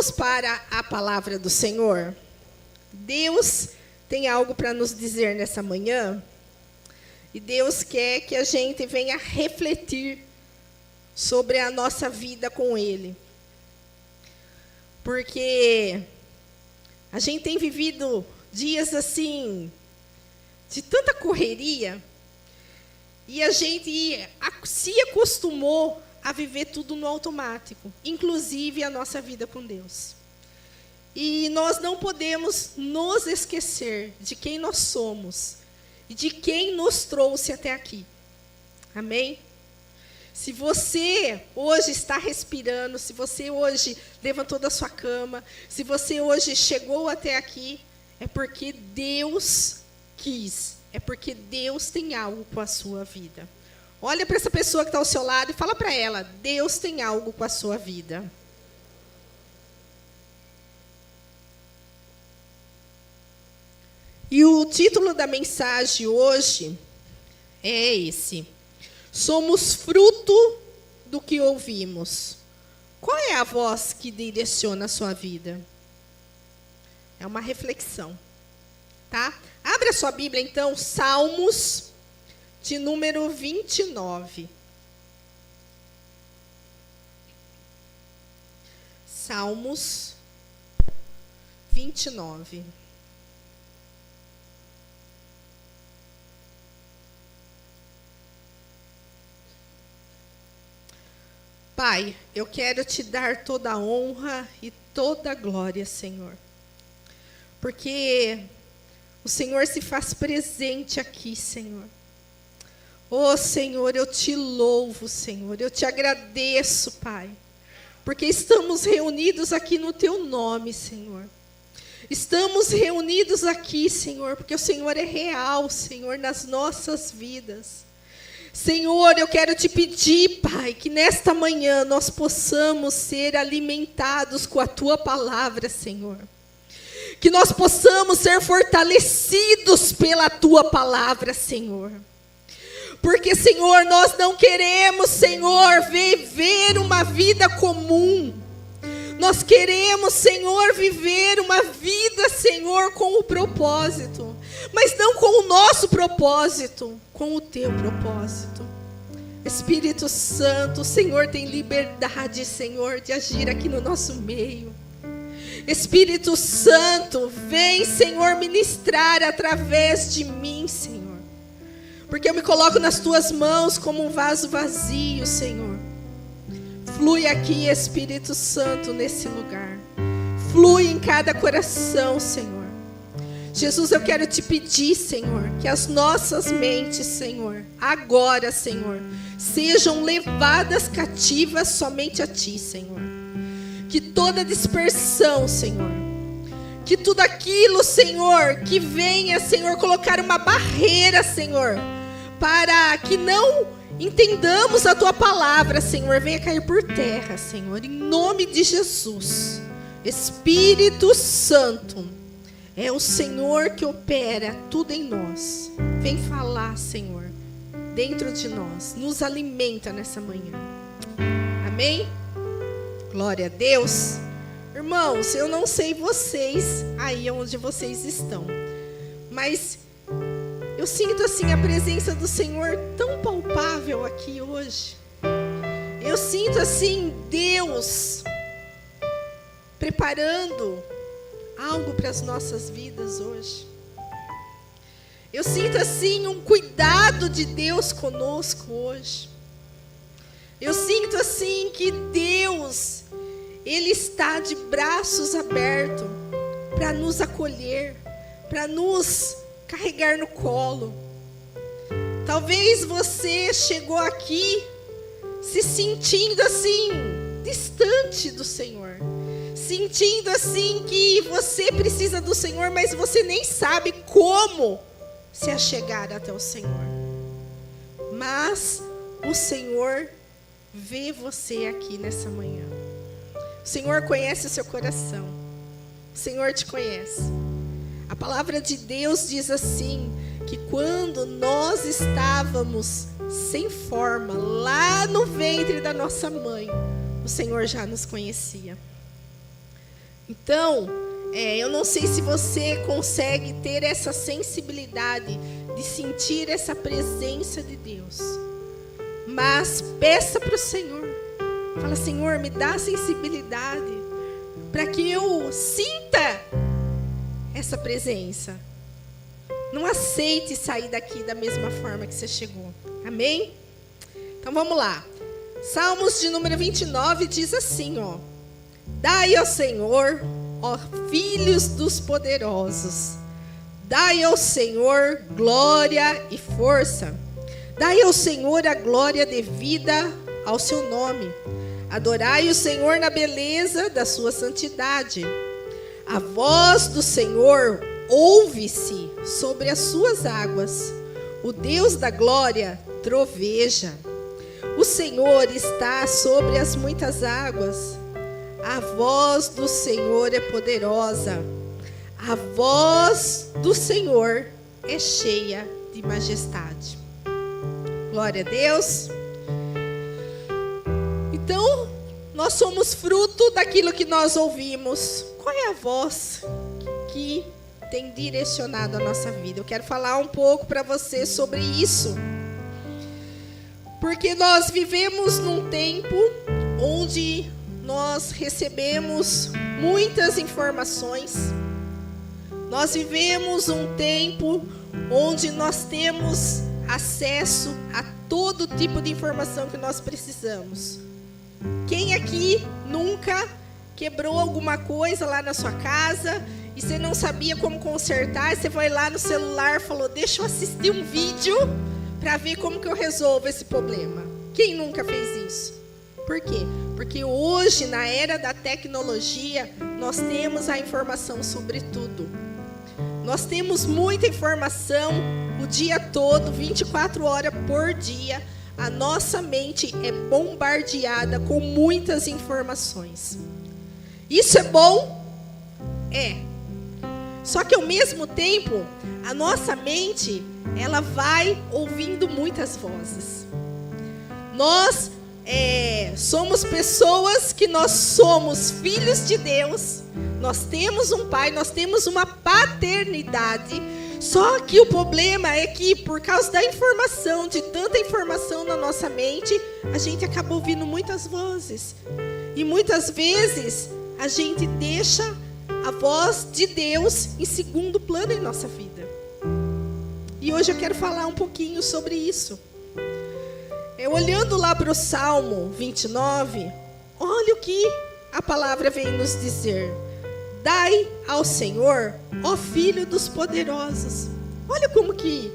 Vamos para a palavra do Senhor? Deus tem algo para nos dizer nessa manhã. E Deus quer que a gente venha refletir sobre a nossa vida com Ele. Porque a gente tem vivido dias assim, de tanta correria, e a gente se acostumou a viver tudo no automático, inclusive a nossa vida com Deus. E nós não podemos nos esquecer de quem nós somos e de quem nos trouxe até aqui. Amém? Se você hoje está respirando, se você hoje levantou da sua cama, se você hoje chegou até aqui, é porque Deus quis, é porque Deus tem algo com a sua vida. Olha para essa pessoa que está ao seu lado e fala para ela: Deus tem algo com a sua vida. E o título da mensagem hoje é esse: somos fruto do que ouvimos. Qual é a voz que direciona a sua vida? É uma reflexão, tá? Abra a sua Bíblia, então, Salmos, de número 29. Salmos 29. Pai, eu quero te dar toda a honra e toda a glória, Senhor. Porque o Senhor se faz presente aqui, Senhor. Oh, Senhor, eu te louvo, Senhor. Eu te agradeço, Pai. Porque estamos reunidos aqui no teu nome, Senhor. Estamos reunidos aqui, Senhor, porque o Senhor é real, Senhor, nas nossas vidas. Senhor, eu quero te pedir, Pai, que nesta manhã nós possamos ser alimentados com a tua palavra, Senhor. Que nós possamos ser fortalecidos pela tua palavra, Senhor. Porque, Senhor, nós não queremos, Senhor, viver uma vida comum. Nós queremos, Senhor, viver uma vida, Senhor, com o propósito. Mas não com o nosso propósito, com o teu propósito. Espírito Santo, o Senhor tem liberdade, Senhor, de agir aqui no nosso meio. Espírito Santo, vem, Senhor, ministrar através de mim, Senhor. Porque eu me coloco nas tuas mãos como um vaso vazio, Senhor. Flui aqui, Espírito Santo, nesse lugar. Flui em cada coração, Senhor. Jesus, eu quero te pedir, Senhor, que as nossas mentes, Senhor, agora, Senhor, sejam levadas cativas somente a ti, Senhor. Que toda dispersão, Senhor, que tudo aquilo, Senhor, que venha, Senhor, colocar uma barreira, Senhor, para que não entendamos a tua palavra, Senhor, venha cair por terra, Senhor, em nome de Jesus. Espírito Santo, é o Senhor que opera tudo em nós. Vem falar, Senhor, dentro de nós. Nos alimenta nessa manhã. Amém? Glória a Deus. Irmãos, eu não sei vocês, aí onde vocês estão, mas eu sinto assim a presença do Senhor tão palpável aqui hoje. Eu sinto assim Deus preparando algo para as nossas vidas hoje. Eu sinto assim um cuidado de Deus conosco hoje. Eu sinto assim que Deus, Ele está de braços abertos para nos acolher, para nos carregar no colo. Talvez você chegou aqui se sentindo assim, distante do Senhor. Sentindo assim que você precisa do Senhor, mas você nem sabe como se achegar até o Senhor. Mas o Senhor vê você aqui nessa manhã. O Senhor conhece o seu coração. O Senhor te conhece. A palavra de Deus diz assim, que quando nós estávamos sem forma, lá no ventre da nossa mãe, o Senhor já nos conhecia. Então, eu não sei se você consegue ter essa sensibilidade de sentir essa presença de Deus. Mas peça para o Senhor. Fala, Senhor, me dá sensibilidade para que eu sinta essa presença. Não aceite sair daqui da mesma forma que você chegou. Amém? Então vamos lá. Salmos de número 29 diz assim, ó. Dai ao Senhor, ó filhos dos poderosos. Dai ao Senhor glória e força. Dai ao Senhor a glória devida ao seu nome. Adorai o Senhor na beleza da sua santidade. A voz do Senhor ouve-se sobre as suas águas. O Deus da glória troveja. O Senhor está sobre as muitas águas. A voz do Senhor é poderosa. A voz do Senhor é cheia de majestade. Glória a Deus. Então, nós somos fruto daquilo que nós ouvimos. Qual é a voz que tem direcionado a nossa vida? Eu quero falar um pouco para você sobre isso. Porque nós vivemos num tempo onde nós recebemos muitas informações. Nós vivemos um tempo onde nós temos acesso a todo tipo de informação que nós precisamos. Quem aqui nunca quebrou alguma coisa lá na sua casa e você não sabia como consertar, e você foi lá no celular e falou, deixa eu assistir um vídeo para ver como que eu resolvo esse problema? Quem nunca fez isso? Por quê? Porque hoje, na era da tecnologia, nós temos a informação sobre tudo. Nós temos muita informação o dia todo, 24 horas por dia. A nossa mente é bombardeada com muitas informações. Isso é bom? É. Só que ao mesmo tempo, a nossa mente, ela vai ouvindo muitas vozes. Nós somos pessoas que nós somos filhos de Deus. Nós temos um pai, nós temos uma paternidade. Só que o problema é que por causa da informação, de tanta informação na nossa mente, a gente acaba ouvindo muitas vozes. E muitas vezes a gente deixa a voz de Deus em segundo plano em nossa vida. E hoje eu quero falar um pouquinho sobre isso. Olhando lá para o Salmo 29, olha o que a palavra vem nos dizer. Dai ao Senhor, ó filho dos poderosos. Olha como que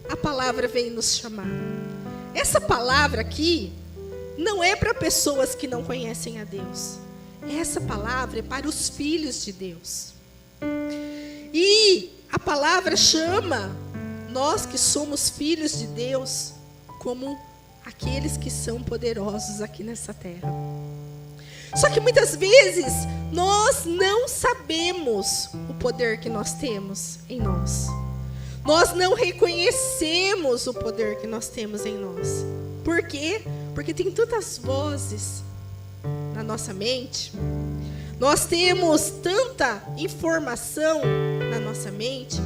a palavra vem nos chamar. Essa palavra aqui não é para pessoas que não conhecem a Deus. Essa palavra é para os filhos de Deus. E a palavra chama nós que somos filhos de Deus como aqueles que são poderosos aqui nessa terra. Só que muitas vezes nós não sabemos o poder que nós temos em nós. Nós não reconhecemos o poder que nós temos em nós. Por quê? Porque tem tantas vozes na nossa mente. Nós temos tanta informação na nossa mente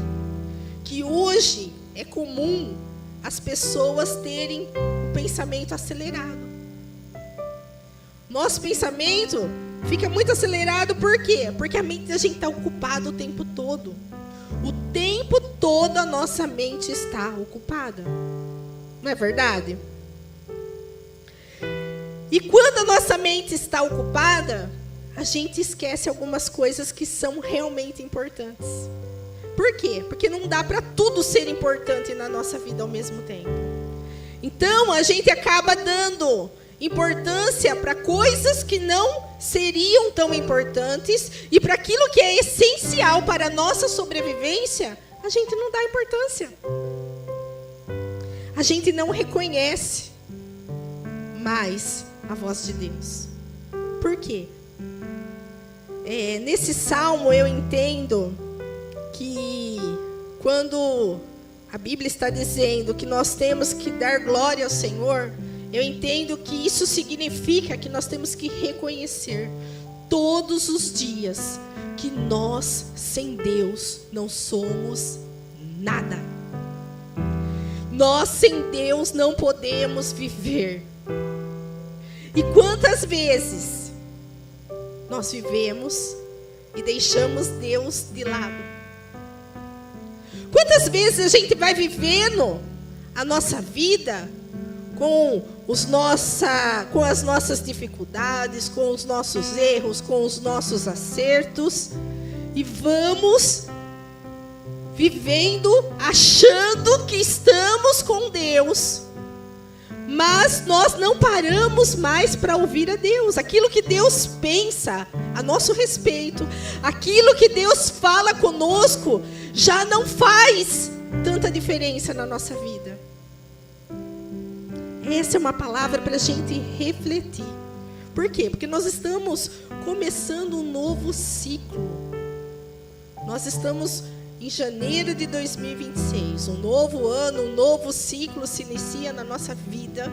que hoje é comum as pessoas terem o pensamento acelerado. Nosso pensamento fica muito acelerado, por quê? Porque a mente da gente está ocupada o tempo todo. O tempo todo a nossa mente está ocupada. Não é verdade? E quando a nossa mente está ocupada, a gente esquece algumas coisas que são realmente importantes. Por quê? Porque não dá para tudo ser importante na nossa vida ao mesmo tempo. Então, a gente acaba dando importância para coisas que não seriam tão importantes, e para aquilo que é essencial para a nossa sobrevivência, a gente não dá importância. A gente não reconhece mais a voz de Deus. Por quê? Nesse salmo eu entendo que quando a Bíblia está dizendo que nós temos que dar glória ao Senhor, eu entendo que isso significa que nós temos que reconhecer todos os dias que nós, sem Deus, não somos nada. Nós, sem Deus, não podemos viver. E quantas vezes nós vivemos e deixamos Deus de lado? Quantas vezes a gente vai vivendo a nossa vida com as nossas dificuldades, com os nossos erros, com os nossos acertos, e vamos vivendo achando que estamos com Deus, mas nós não paramos mais para ouvir a Deus. Aquilo que Deus pensa a nosso respeito, aquilo que Deus fala conosco, já não faz tanta diferença na nossa vida. Essa é uma palavra para a gente refletir. Por quê? Porque nós estamos começando um novo ciclo. Nós estamos em janeiro de 2026. Um novo ano, um novo ciclo se inicia na nossa vida.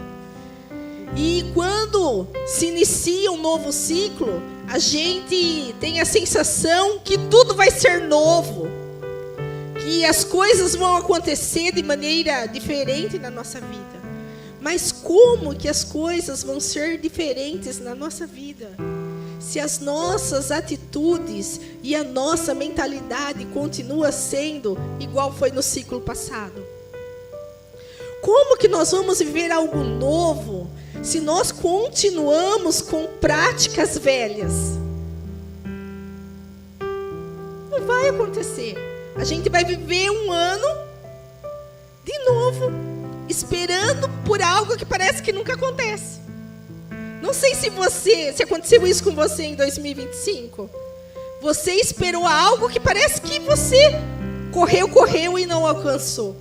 E quando se inicia um novo ciclo, a gente tem a sensação que tudo vai ser novo, que as coisas vão acontecer de maneira diferente na nossa vida. Mas como que as coisas vão ser diferentes na nossa vida, se as nossas atitudes e a nossa mentalidade continua sendo igual foi no ciclo passado? Como que nós vamos viver algo novo se nós continuamos com práticas velhas? Não vai acontecer. A gente vai viver um ano de novo, esperando por algo que parece que nunca acontece. Não sei se aconteceu isso com você em 2025. Você esperou algo que parece que você correu e não alcançou.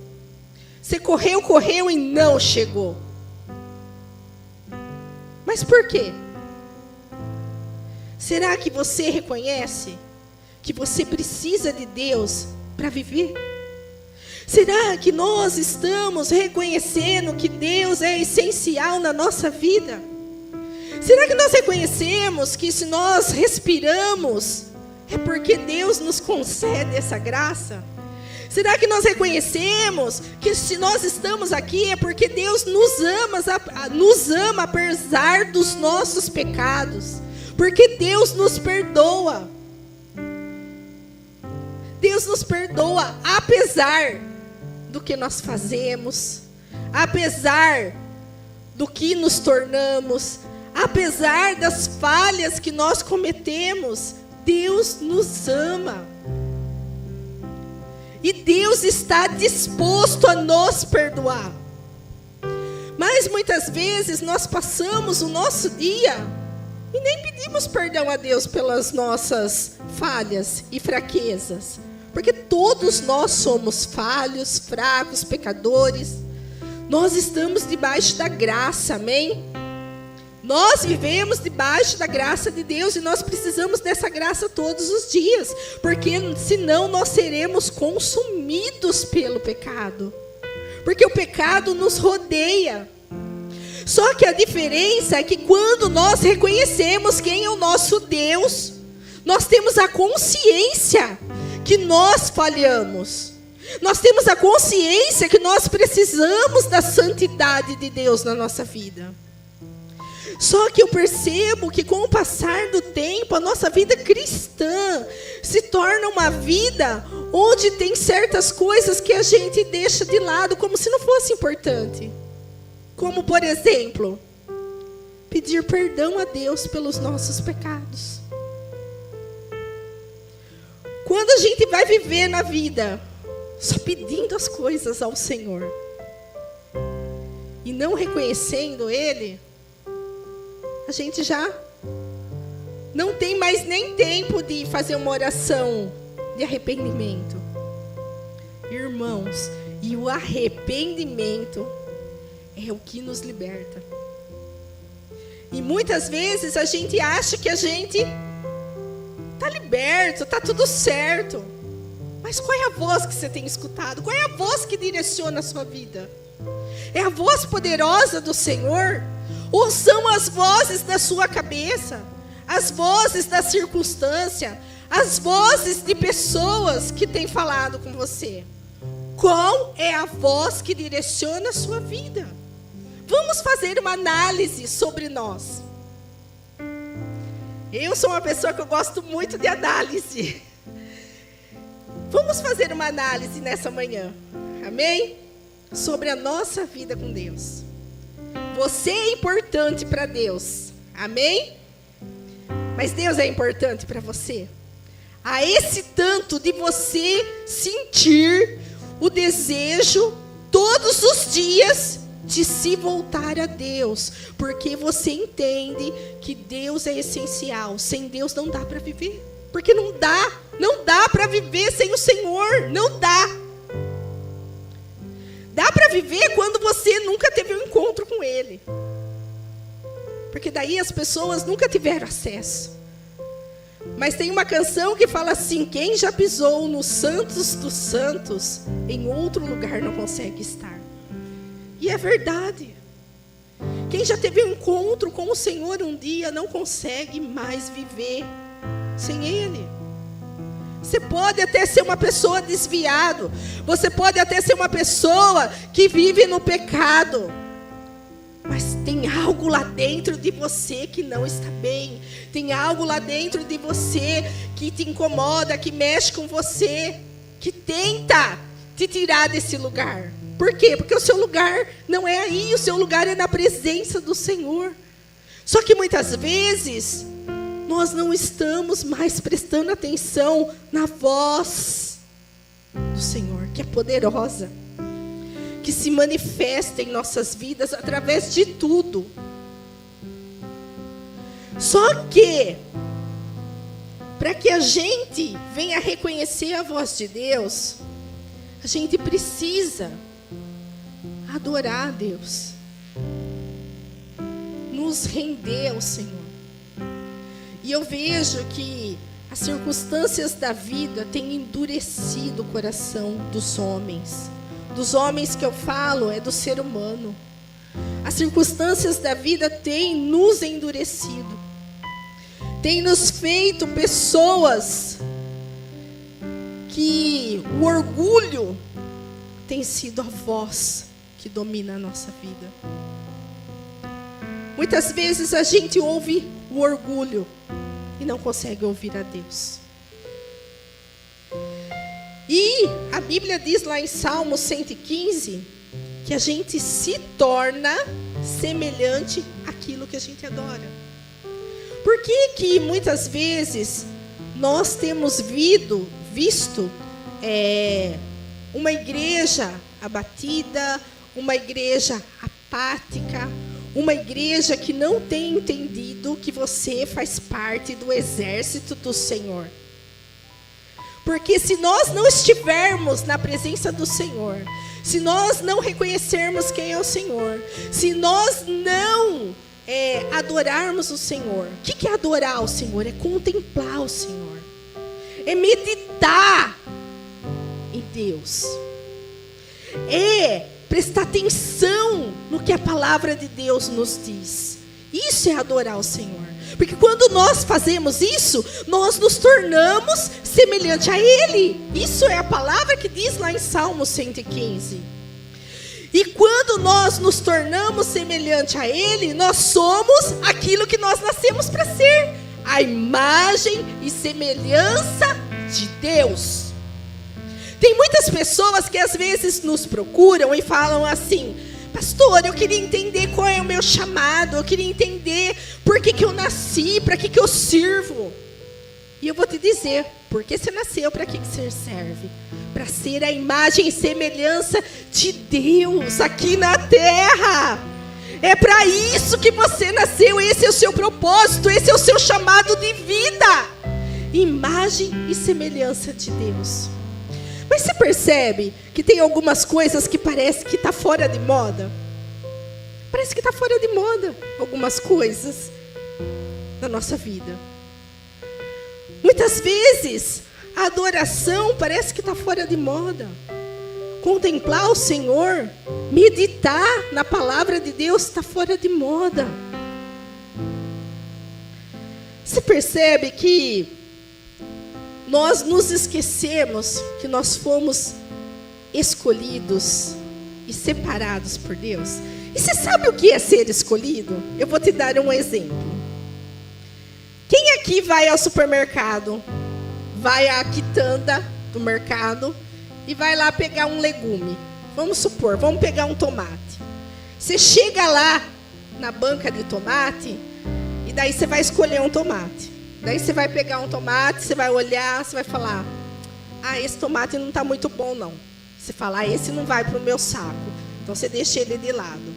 Você correu e não chegou. Mas por quê? Será que você reconhece que você precisa de Deus para viver? Será que nós estamos reconhecendo que Deus é essencial na nossa vida? Será que nós reconhecemos que se nós respiramos é porque Deus nos concede essa graça? Será que nós reconhecemos que se nós estamos aqui é porque Deus nos ama apesar dos nossos pecados? Porque Deus nos perdoa. Deus nos perdoa apesar do que nós fazemos, apesar do que nos tornamos, apesar das falhas que nós cometemos. Deus nos ama. E Deus está disposto a nos perdoar. Mas muitas vezes nós passamos o nosso dia e nem pedimos perdão a Deus pelas nossas falhas e fraquezas. Porque todos nós somos falhos, fracos, pecadores. Nós estamos debaixo da graça, amém? Nós vivemos debaixo da graça de Deus e nós precisamos dessa graça todos os dias, porque senão nós seremos consumidos pelo pecado, porque o pecado nos rodeia. Só que a diferença é que quando nós reconhecemos quem é o nosso Deus, nós temos a consciência que nós falhamos. Nós temos a consciência que nós precisamos da santidade de Deus na nossa vida. Só que eu percebo que com o passar do tempo, a nossa vida cristã se torna uma vida onde tem certas coisas que a gente deixa de lado como se não fosse importante. Como, por exemplo, pedir perdão a Deus pelos nossos pecados. Quando a gente vai viver na vida só pedindo as coisas ao Senhor e não reconhecendo Ele, a gente já não tem mais nem tempo de fazer uma oração de arrependimento. Irmãos, e o arrependimento é o que nos liberta. E muitas vezes a gente acha que a gente está liberto, está tudo certo. Mas qual é a voz que você tem escutado? Qual é a voz que direciona a sua vida? É a voz poderosa do Senhor? Ou são as vozes da sua cabeça? As vozes da circunstância? as vozes de pessoas que têm falado com você. Qual é a voz que direciona a sua vida? Vamos fazer uma análise sobre nós. Eu sou uma pessoa que eu gosto muito de análise. Vamos fazer uma análise nessa manhã, amém? Sobre a nossa vida com Deus. Você é importante para Deus, amém? Mas Deus é importante para você? A esse tanto de você sentir o desejo todos os dias de se voltar a Deus, porque você entende que Deus é essencial. Sem Deus não dá para viver, porque não dá para viver sem o Senhor, não dá. Dá para viver quando você nunca teve um encontro com Ele, porque daí as pessoas nunca tiveram acesso. Mas tem uma canção que fala assim: quem já pisou nos santos dos santos, em outro lugar não consegue estar. E é verdade. Quem já teve um encontro com o Senhor um dia não consegue mais viver sem Ele. Você pode até ser uma pessoa desviada, você pode até ser uma pessoa que vive no pecado, mas tem algo lá dentro de você que não está bem. Tem algo lá dentro de você que te incomoda, que mexe com você, que tenta te tirar desse lugar. Por quê? Porque o seu lugar não é aí, o seu lugar é na presença do Senhor. Só que muitas vezes nós não estamos mais prestando atenção na voz do Senhor, que é poderosa, que se manifesta em nossas vidas através de tudo. Só que, para que a gente venha reconhecer a voz de Deus, a gente precisa adorar a Deus, nos render ao Senhor. E eu vejo que as circunstâncias da vida têm endurecido o coração dos homens. Dos homens que eu falo é do ser humano. As circunstâncias da vida têm nos endurecido, têm nos feito pessoas que o orgulho tem sido a voz que domina a nossa vida. Muitas vezes a gente ouve o orgulho e não consegue ouvir a Deus. E a Bíblia diz lá em Salmo 115 que a gente se torna semelhante àquilo que a gente adora. Por que muitas vezes nós temos visto uma igreja abatida, uma igreja apática, uma igreja que não tem entendido que você faz parte do exército do Senhor? Porque se nós não estivermos na presença do Senhor, se nós não reconhecermos quem é o Senhor, se nós não adorarmos o Senhor, o que é adorar o Senhor? É contemplar o Senhor, é meditar em Deus, é prestar atenção no que a palavra de Deus nos diz. Isso é adorar o Senhor. Porque quando nós fazemos isso, nós nos tornamos semelhante a Ele. Isso é a palavra que diz lá em Salmo 115. E quando nós nos tornamos semelhante a Ele, nós somos aquilo que nós nascemos para ser: a imagem e semelhança de Deus. Tem muitas pessoas que às vezes nos procuram e falam assim: pastor, eu queria entender qual é o meu chamado, eu queria entender por que eu nasci, para que eu sirvo. E eu vou te dizer, por que você nasceu, para que você serve? Para ser a imagem e semelhança de Deus aqui na terra. É para isso que você nasceu, esse é o seu propósito, esse é o seu chamado de vida. Imagem e semelhança de Deus. Mas você percebe que tem algumas coisas que parece que está fora de moda? Parece que está fora de moda algumas coisas na nossa vida. Muitas vezes a adoração parece que está fora de moda. Contemplar o Senhor, meditar na palavra de Deus está fora de moda. Você percebe que Nós nos esquecemos que nós fomos escolhidos e separados por Deus. E você sabe o que é ser escolhido? Eu vou te dar um exemplo. Quem aqui vai ao supermercado, vai à quitanda do mercado e vai lá pegar um legume? Vamos supor, vamos pegar um tomate. Você chega lá na banca de tomate e daí você vai escolher um tomate. Daí você vai pegar um tomate, você vai olhar, você vai falar: ah, esse tomate não está muito bom não. Você fala: ah, esse não vai para o meu saco. Então você deixa ele de lado.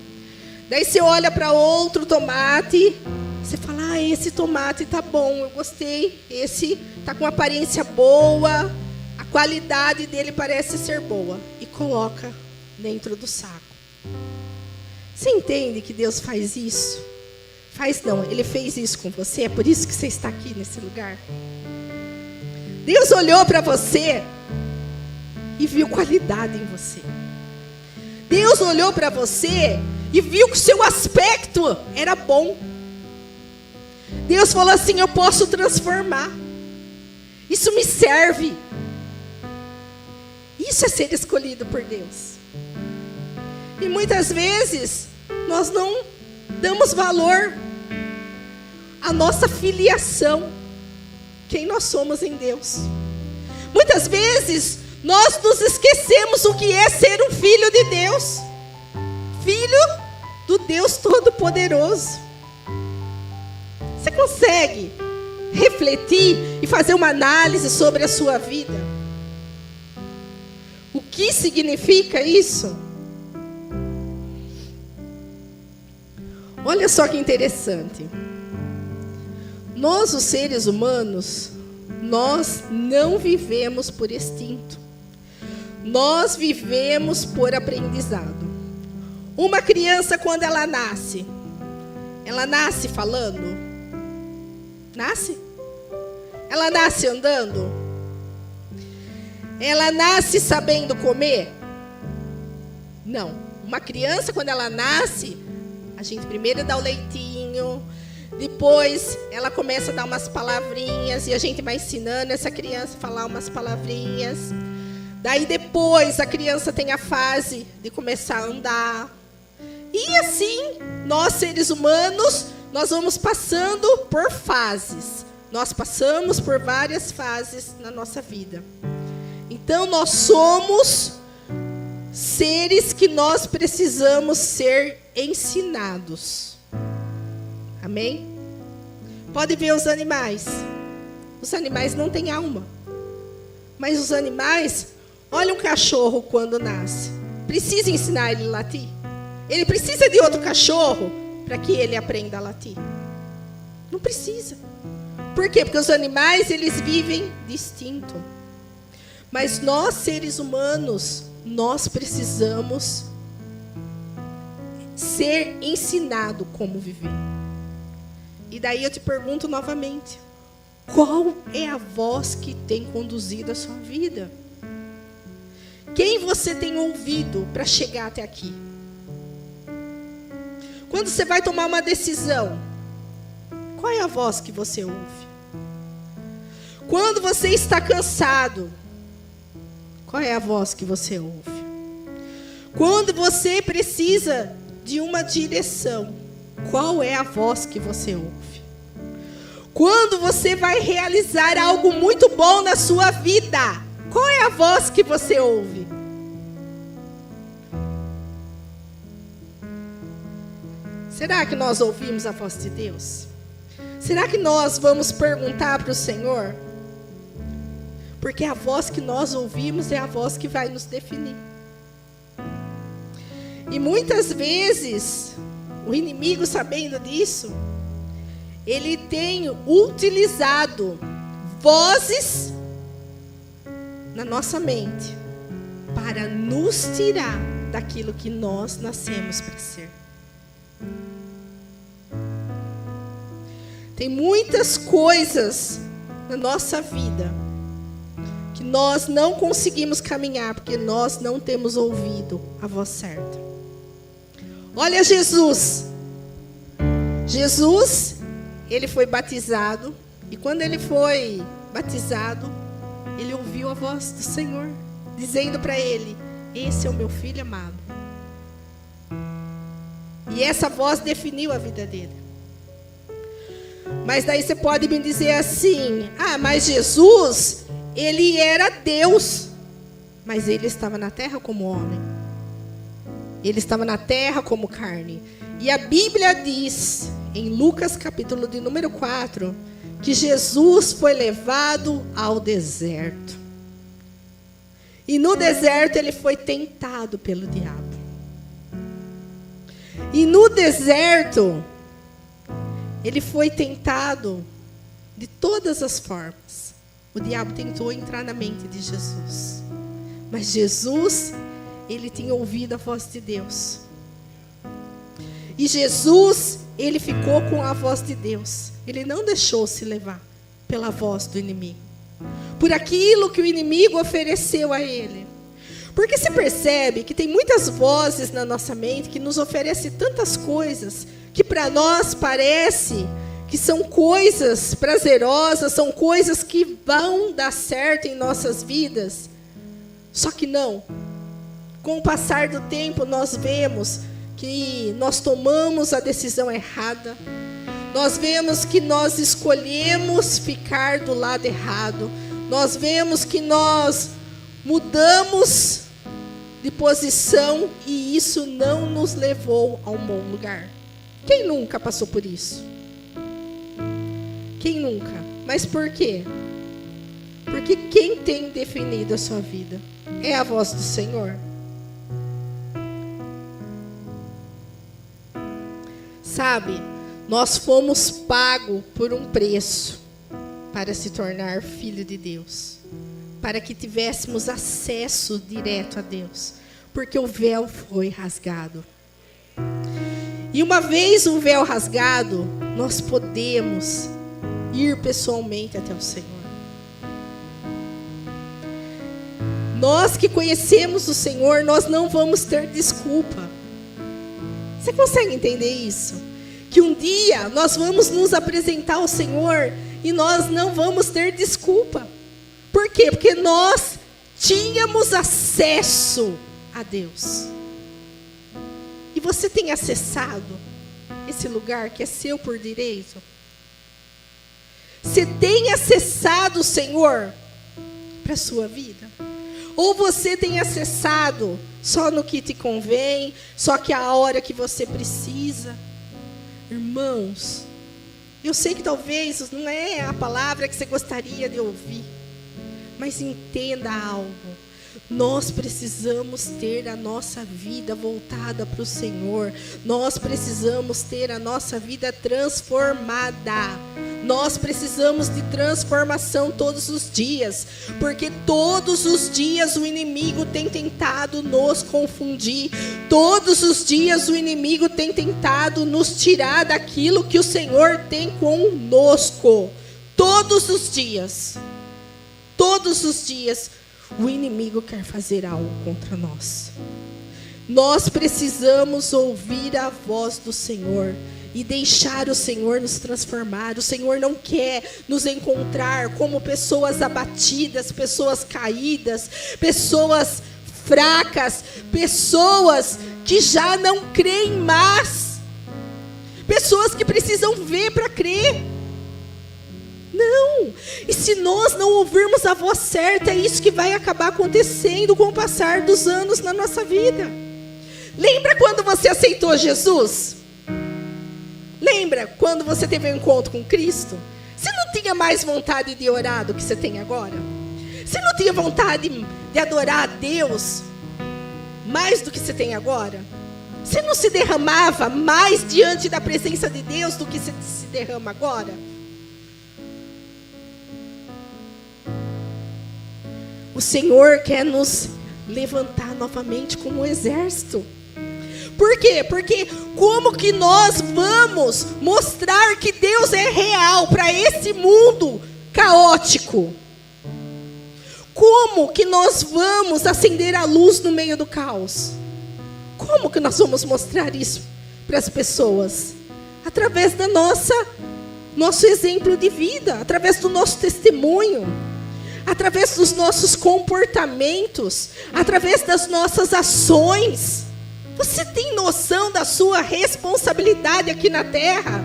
Daí você olha para outro tomate, você fala: ah, esse tomate está bom, eu gostei. Esse está com aparência boa, a qualidade dele parece ser boa. E coloca dentro do saco. Você entende que Deus faz isso? Faz não, Ele fez isso com você, é por isso que você está aqui nesse lugar. Deus olhou para você e viu qualidade em você. Deus olhou para você e viu que o seu aspecto era bom. Deus falou assim: eu posso transformar. Isso me serve. Isso é ser escolhido por Deus. E muitas vezes nós não damos valor à nossa filiação, quem nós somos em Deus. Muitas vezes nós nos esquecemos o que é ser um filho de Deus, filho do Deus Todo-Poderoso. Você consegue refletir e fazer uma análise sobre a sua vida? O que significa isso? Olha só que interessante. Nós, os seres humanos, nós não vivemos por instinto. Nós vivemos por aprendizado. Uma criança, quando ela nasce falando? Nasce? Ela nasce andando? Ela nasce sabendo comer? Não. Uma criança, quando ela nasce, a gente primeiro dá o leitinho, depois ela começa a dar umas palavrinhas e a gente vai ensinando essa criança a falar umas palavrinhas. Daí depois a criança tem a fase de começar a andar. E assim, nós seres humanos, nós vamos passando por fases. Nós passamos por várias fases na nossa vida. Então nós somos seres que nós precisamos ser ensinados. Amém? Pode ver os animais. Os animais não têm alma. Mas os animais, olha um cachorro quando nasce. Precisa ensinar ele a latir? Ele precisa de outro cachorro para que ele aprenda a latir? Não precisa. Por quê? Porque os animais, eles vivem de instinto. Mas nós, seres humanos, nós precisamos ser ensinado como viver. E daí eu te pergunto novamente: qual é a voz que tem conduzido a sua vida? Quem você tem ouvido para chegar até aqui? Quando você vai tomar uma decisão, qual é a voz que você ouve? Quando você está cansado, qual é a voz que você ouve? Quando você precisa de uma direção, qual é a voz que você ouve? Quando você vai realizar algo muito bom na sua vida, qual é a voz que você ouve? Será que nós ouvimos a voz de Deus? Será que nós vamos perguntar para o Senhor? Porque a voz que nós ouvimos é a voz que vai nos definir. E muitas vezes, o inimigo, sabendo disso, ele tem utilizado vozes na nossa mente para nos tirar daquilo que nós nascemos para ser. Tem muitas coisas na nossa vida que nós não conseguimos caminhar porque nós não temos ouvido a voz certa. Olha Jesus. Jesus, ele foi batizado. E quando ele foi batizado, ele ouviu a voz do Senhor, dizendo para ele: esse é o meu filho amado. E essa voz definiu a vida dele. Mas daí você pode me dizer assim: ah, mas Jesus, ele era Deus. Mas ele estava na terra como homem. Ele estava na terra como carne. E a Bíblia diz, em Lucas capítulo de número 4, que Jesus foi levado ao deserto. E no deserto ele foi tentado pelo diabo. E no deserto ele foi tentado de todas as formas. O diabo tentou entrar na mente de Jesus. Mas Jesus, ele tinha ouvido a voz de Deus. E Jesus, ele ficou com a voz de Deus. Ele não deixou se levar pela voz do inimigo, por aquilo que o inimigo ofereceu a ele. Porque você percebe que tem muitas vozes na nossa mente que nos oferecem tantas coisas que para nós parece que são coisas prazerosas, são coisas que vão dar certo em nossas vidas. Só que não. Com o passar do tempo nós vemos que nós tomamos a decisão errada. Nós vemos que nós escolhemos ficar do lado errado. Nós vemos que nós mudamos de posição e isso não nos levou a um bom lugar. Quem nunca passou por isso? Quem nunca? Mas por quê? Porque quem tem definido a sua vida é a voz do Senhor. Sabe, nós fomos pagos por um preço para se tornar filho de Deus, para que tivéssemos acesso direto a Deus, porque o véu foi rasgado. E uma vez o véu rasgado, nós podemos ir pessoalmente até o Senhor. Nós que conhecemos o Senhor, nós não vamos ter desculpa. Você consegue entender isso? Que um dia nós vamos nos apresentar ao Senhor e nós não vamos ter desculpa. Por quê? Porque nós tínhamos acesso a Deus. E você tem acessado esse lugar que é seu por direito? Você tem acessado o Senhor para a sua vida? Ou você tem acessado só no que te convém, só que a hora que você precisa? Irmãos, eu sei que talvez não é a palavra que você gostaria de ouvir, mas entenda algo. Nós precisamos ter a nossa vida voltada para o Senhor. Nós precisamos ter a nossa vida transformada. Nós precisamos de transformação todos os dias. Porque todos os dias o inimigo tem tentado nos confundir. Todos os dias o inimigo tem tentado nos tirar daquilo que o Senhor tem conosco. Todos os dias. Todos os dias. O inimigo quer fazer algo contra nós. Nós precisamos ouvir a voz do Senhor e deixar o Senhor nos transformar. O Senhor não quer nos encontrar como pessoas abatidas, pessoas caídas, pessoas fracas, pessoas que já não creem mais, pessoas que precisam ver para crer. Não, e se nós não ouvirmos a voz certa, é isso que vai acabar acontecendo com o passar dos anos na nossa vida. Lembra quando você aceitou Jesus? Lembra quando você teve um encontro com Cristo? Você não tinha mais vontade de orar do que você tem agora? Você não tinha vontade de adorar a Deus mais do que você tem agora? Você não se derramava mais diante da presença de Deus do que você se derrama agora? O Senhor quer nos levantar novamente como um exército. Por quê? Porque como que nós vamos mostrar que Deus é real para esse mundo caótico? Como que nós vamos acender a luz no meio do caos? Como que nós vamos mostrar isso para as pessoas? Através da nosso exemplo de vida, através do nosso testemunho. através dos nossos comportamentos, através das nossas ações. Você tem noção da sua responsabilidade aqui na terra?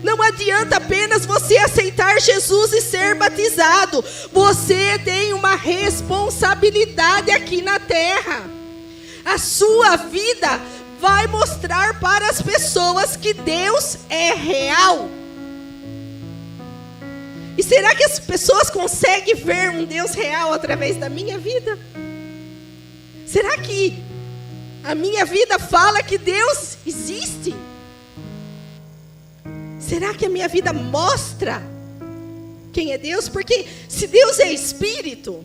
Não adianta apenas você aceitar Jesus e ser batizado. Você tem uma responsabilidade aqui na terra. A sua vida vai mostrar para as pessoas que Deus é real. E será que as pessoas conseguem ver um Deus real através da minha vida? Será que a minha vida fala que Deus existe? Será que a minha vida mostra quem é Deus? Porque se Deus é espírito,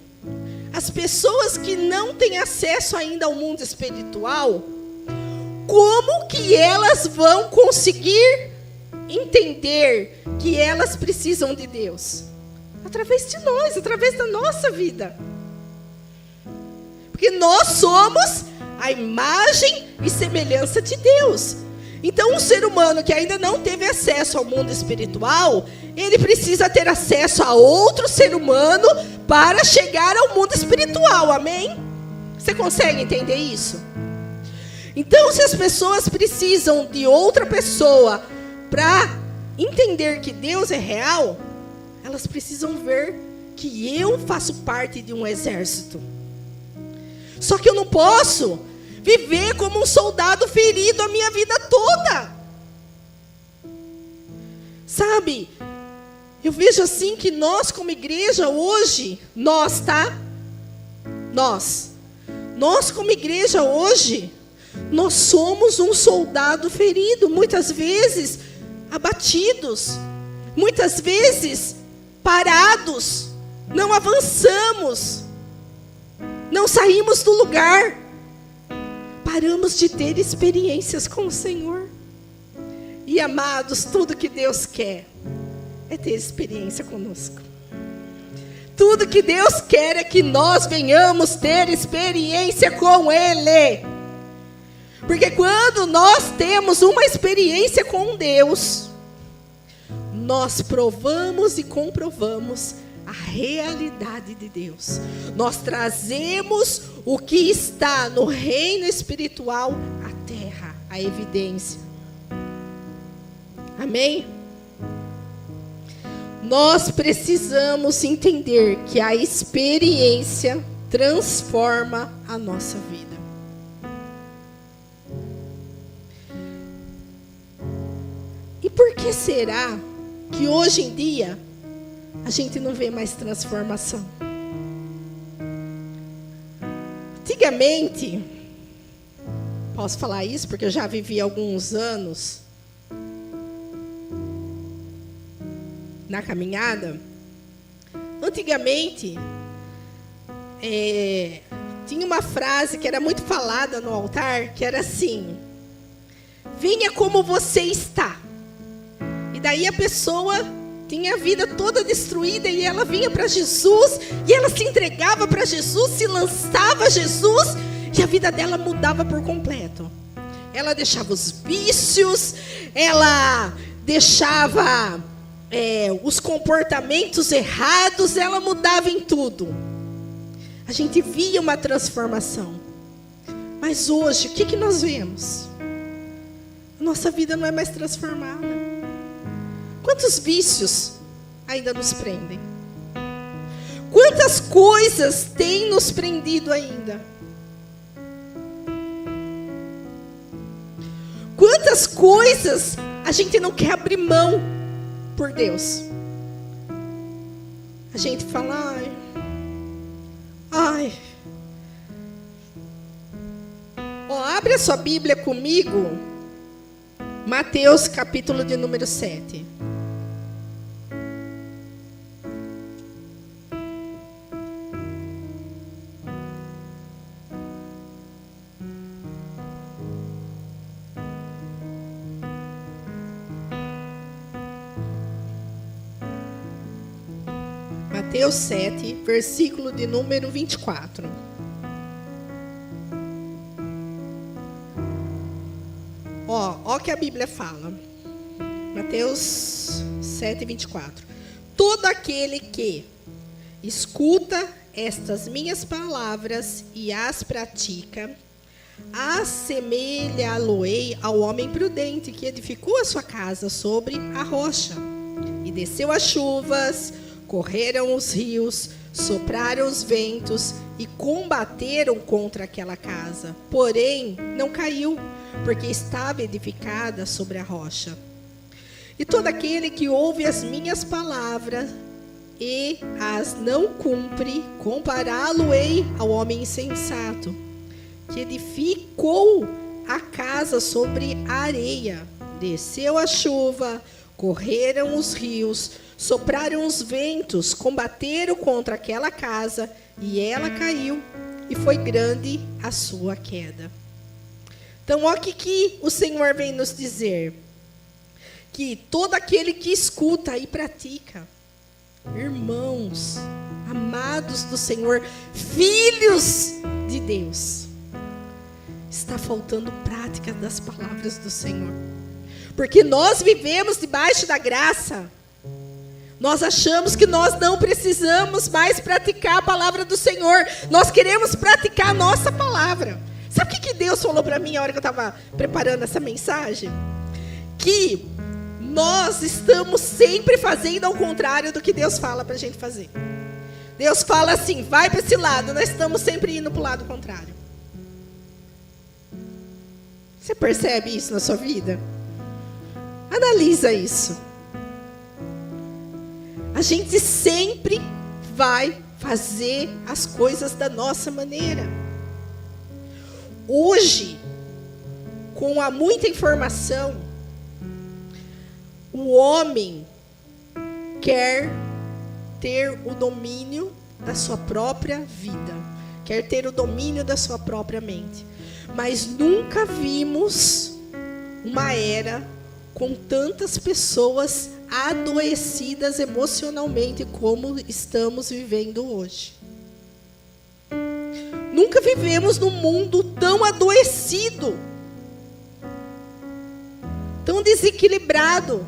as pessoas que não têm acesso ainda ao mundo espiritual, como que elas vão conseguir entender que elas precisam de Deus? Através de nós, através da nossa vida. Porque nós somos a imagem e semelhança de Deus. Então, um ser humano que ainda não teve acesso ao mundo espiritual, ele precisa ter acesso a outro ser humano para chegar ao mundo espiritual, amém? Você consegue entender isso? Então, se as pessoas precisam de outra pessoa para entender que Deus é real, elas precisam ver que eu faço parte de um exército. Só que eu não posso viver como um soldado ferido a minha vida toda. Sabe, eu vejo assim que nós como igreja hoje, nós como igreja hoje, nós somos um soldado ferido, muitas vezes abatidos, muitas vezes parados, não avançamos, não saímos do lugar. Paramos de ter experiências com o Senhor. E amados, tudo que Deus quer é ter experiência conosco. Tudo que Deus quer é que nós venhamos ter experiência com Ele. Porque quando nós temos uma experiência com Deus, nós provamos e comprovamos a realidade de Deus. Nós trazemos o que está no reino espiritual à terra, a evidência. Amém? Nós precisamos entender que a experiência transforma a nossa vida. E por que será que hoje em dia a gente não vê mais transformação? Antigamente, posso falar isso porque eu já vivi alguns anos na caminhada. Antigamente, tinha uma frase que era muito falada no altar, que era assim: venha como você está. E daí a pessoa tinha a vida toda destruída e ela vinha para Jesus, e ela se entregava para Jesus, se lançava a Jesus, e a vida dela mudava por completo. Ela deixava os vícios, ela deixava os comportamentos errados, ela mudava em tudo. A gente via uma transformação. Mas hoje, o que nós vemos? Nossa vida não é mais transformada. Quantos vícios ainda nos prendem? Quantas coisas têm nos prendido ainda? Quantas coisas a gente não quer abrir mão por Deus? A gente fala, ai. Ó, abre a sua Bíblia comigo, Mateus capítulo de número 7. Mateus 7, versículo de número 24. Ó o que a Bíblia fala. Mateus 7, 24. Todo aquele que escuta estas minhas palavras e as pratica, assemelhá-lo-ei ao homem prudente que edificou a sua casa sobre a rocha. E desceu as chuvas, correram os rios, sopraram os ventos e combateram contra aquela casa. Porém, não caiu, porque estava edificada sobre a rocha. E todo aquele que ouve as minhas palavras e as não cumpre, compará-lo-ei ao homem insensato, que edificou a casa sobre a areia. Desceu a chuva, correram os rios, sopraram os ventos, combateram contra aquela casa, e ela caiu, e foi grande a sua queda. Então, olha o que o Senhor vem nos dizer. Que todo aquele que escuta e pratica, irmãos, amados do Senhor, filhos de Deus, está faltando prática das palavras do Senhor. Porque nós vivemos debaixo da graça. Nós achamos que nós não precisamos mais praticar a palavra do Senhor. Nós queremos praticar a nossa palavra. Sabe o que Deus falou para mim na hora que eu estava preparando essa mensagem? Que nós estamos sempre fazendo ao contrário do que Deus fala para a gente fazer. Deus fala assim, vai para esse lado. Nós estamos sempre indo para o lado contrário. Você percebe isso na sua vida? Analisa isso. A gente sempre vai fazer as coisas da nossa maneira. Hoje, com a muita informação, o homem quer ter o domínio da sua própria vida, quer ter o domínio da sua própria mente. Mas nunca vimos uma era com tantas pessoas adoecidas emocionalmente como estamos vivendo hoje. Nunca vivemos num mundo tão adoecido, tão desequilibrado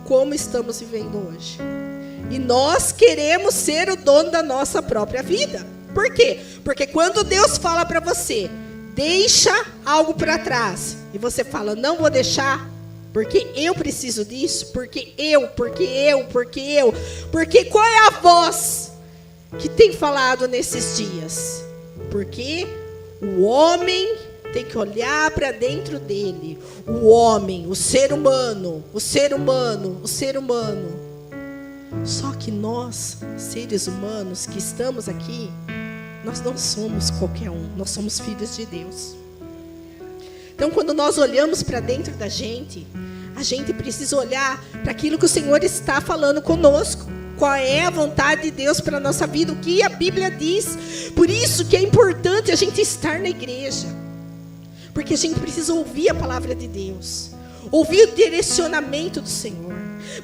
como estamos vivendo hoje. E nós queremos ser o dono da nossa própria vida. Por quê? Porque quando Deus fala para você, deixa algo para trás, e você fala, não vou deixar, porque eu preciso disso, porque qual é a voz que tem falado nesses dias? Porque o homem tem que olhar para dentro dele. O homem, o ser humano. Só que nós, seres humanos que estamos aqui, nós não somos qualquer um. Nós somos filhos de Deus. Então, quando nós olhamos para dentro da gente, a gente precisa olhar para aquilo que o Senhor está falando conosco. Qual é a vontade de Deus para a nossa vida, o que a Bíblia diz. Por isso que é importante a gente estar na igreja. Porque a gente precisa ouvir a palavra de Deus. Ouvir o direcionamento do Senhor.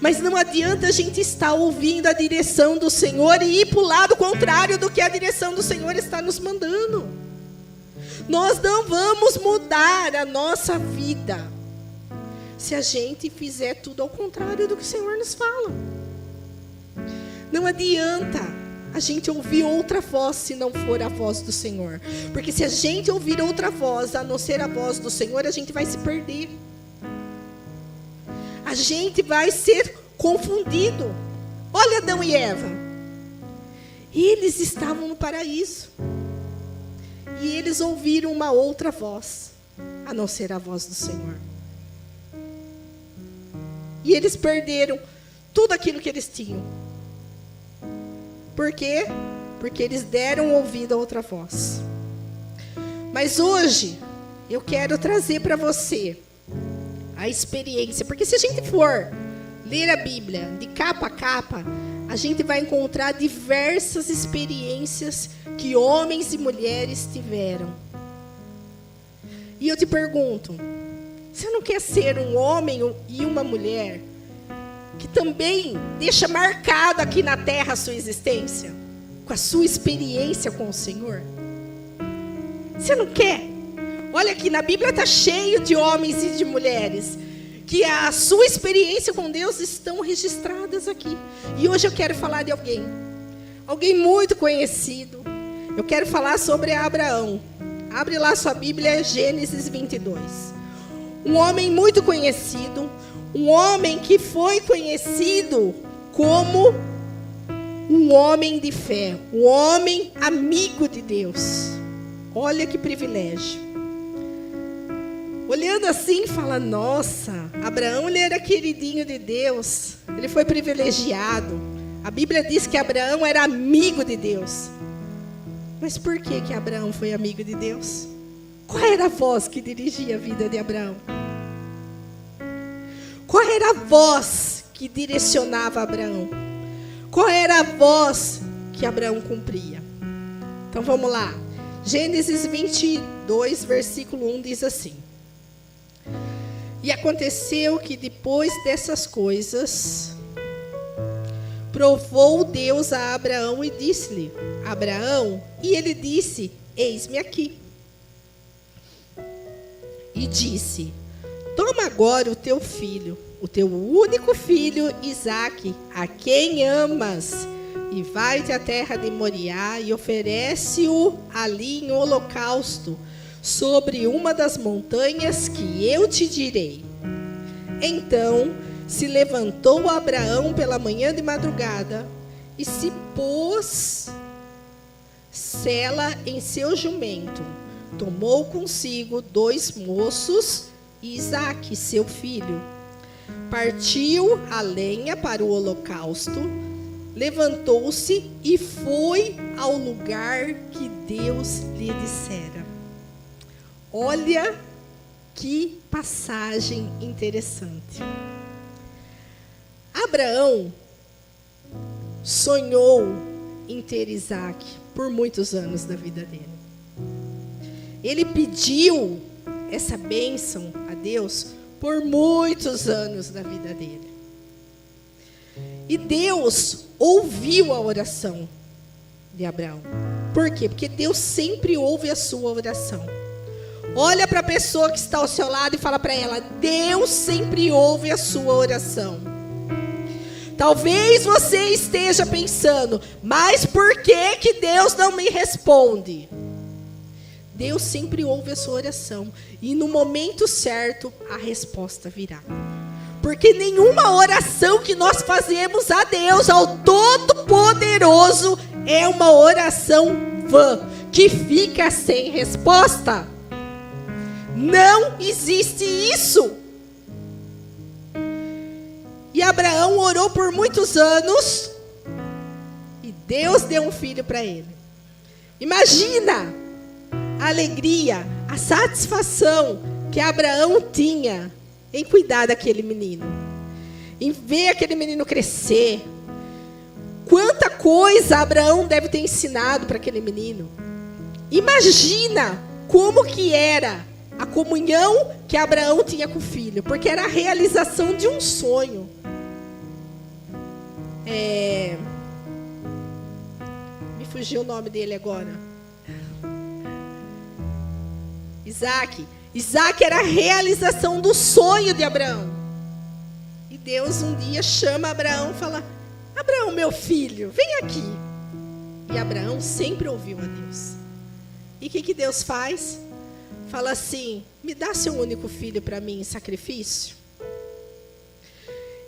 Mas não adianta a gente estar ouvindo a direção do Senhor e ir para o lado contrário do que a direção do Senhor está nos mandando. Nós não vamos mudar a nossa vida se a gente fizer tudo ao contrário do que o Senhor nos fala. Não adianta a gente ouvir outra voz se não for a voz do Senhor. Porque se a gente ouvir outra voz, a não ser a voz do Senhor, a gente vai se perder. A gente vai ser confundido. Olha Adão e Eva. Eles estavam no paraíso. E eles ouviram uma outra voz, a não ser a voz do Senhor. E eles perderam tudo aquilo que eles tinham. Por quê? Porque eles deram ouvido a outra voz. Mas hoje, eu quero trazer para você a experiência. Porque se a gente for ler a Bíblia de capa a capa, a gente vai encontrar diversas experiências que homens e mulheres tiveram. E eu te pergunto, você não quer ser um homem e uma mulher que também deixa marcado aqui na terra a sua existência, com a sua experiência com o Senhor? Você não quer? Olha aqui, na Bíblia está cheio de homens e de mulheres que a sua experiência com Deus estão registradas aqui. E hoje eu quero falar de alguém. alguém muito conhecido. Eu quero falar sobre Abraão. Abre lá sua Bíblia, Gênesis 22. Um homem muito conhecido, um homem que foi conhecido como um homem de fé, um homem amigo de Deus. Olha que privilégio. Olhando assim, fala, nossa, Abraão, ele era queridinho de Deus, ele foi privilegiado. A Bíblia diz que Abraão era amigo de Deus. Mas por que Abraão foi amigo de Deus? Qual era a voz que dirigia a vida de Abraão? Qual era a voz que direcionava Abraão? Qual era a voz que Abraão cumpria? Então vamos lá. Gênesis 22, versículo 1 diz assim: E aconteceu que depois dessas coisas, provou Deus a Abraão e disse-lhe: Abraão, e ele disse: Eis-me aqui. E disse: Toma agora o teu filho, o teu único filho, Isaque, a quem amas, e vai-te à terra de Moriá e oferece-o ali em holocausto, sobre uma das montanhas que eu te direi. Então se levantou Abraão pela manhã de madrugada e se pôs sela em seu jumento. Tomou consigo 2 moços e Isaque, seu filho. Partiu a lenha para o holocausto, levantou-se e foi ao lugar que Deus lhe dissera. Olha que passagem interessante. Abraão sonhou em ter Isaque por muitos anos da vida dele. Ele pediu essa bênção a Deus por muitos anos da vida dele. E Deus ouviu a oração de Abraão. Por quê? Porque Deus sempre ouve a sua oração. Olha para a pessoa que está ao seu lado e fala para ela: Deus sempre ouve a sua oração. Talvez você esteja pensando: mas por que Deus não me responde? Deus sempre ouve a sua oração. E no momento certo, a resposta virá. Porque nenhuma oração que nós fazemos a Deus, ao Todo-Poderoso, é uma oração vã, que fica sem resposta. Não existe isso. E Abraão orou por muitos anos, e Deus deu um filho para ele. Imagina a alegria, a satisfação que Abraão tinha em cuidar daquele menino, em ver aquele menino crescer. Quanta coisa Abraão deve ter ensinado para aquele menino. Imagina como que era a comunhão que Abraão tinha com o filho, porque era a realização de um sonho. Me fugiu o nome dele agora. Isaque era a realização do sonho de Abraão. E Deus um dia chama Abraão e fala: Abraão, meu filho, vem aqui. E Abraão sempre ouviu a Deus. E o que Deus faz? Fala assim: me dá seu único filho para mim em sacrifício.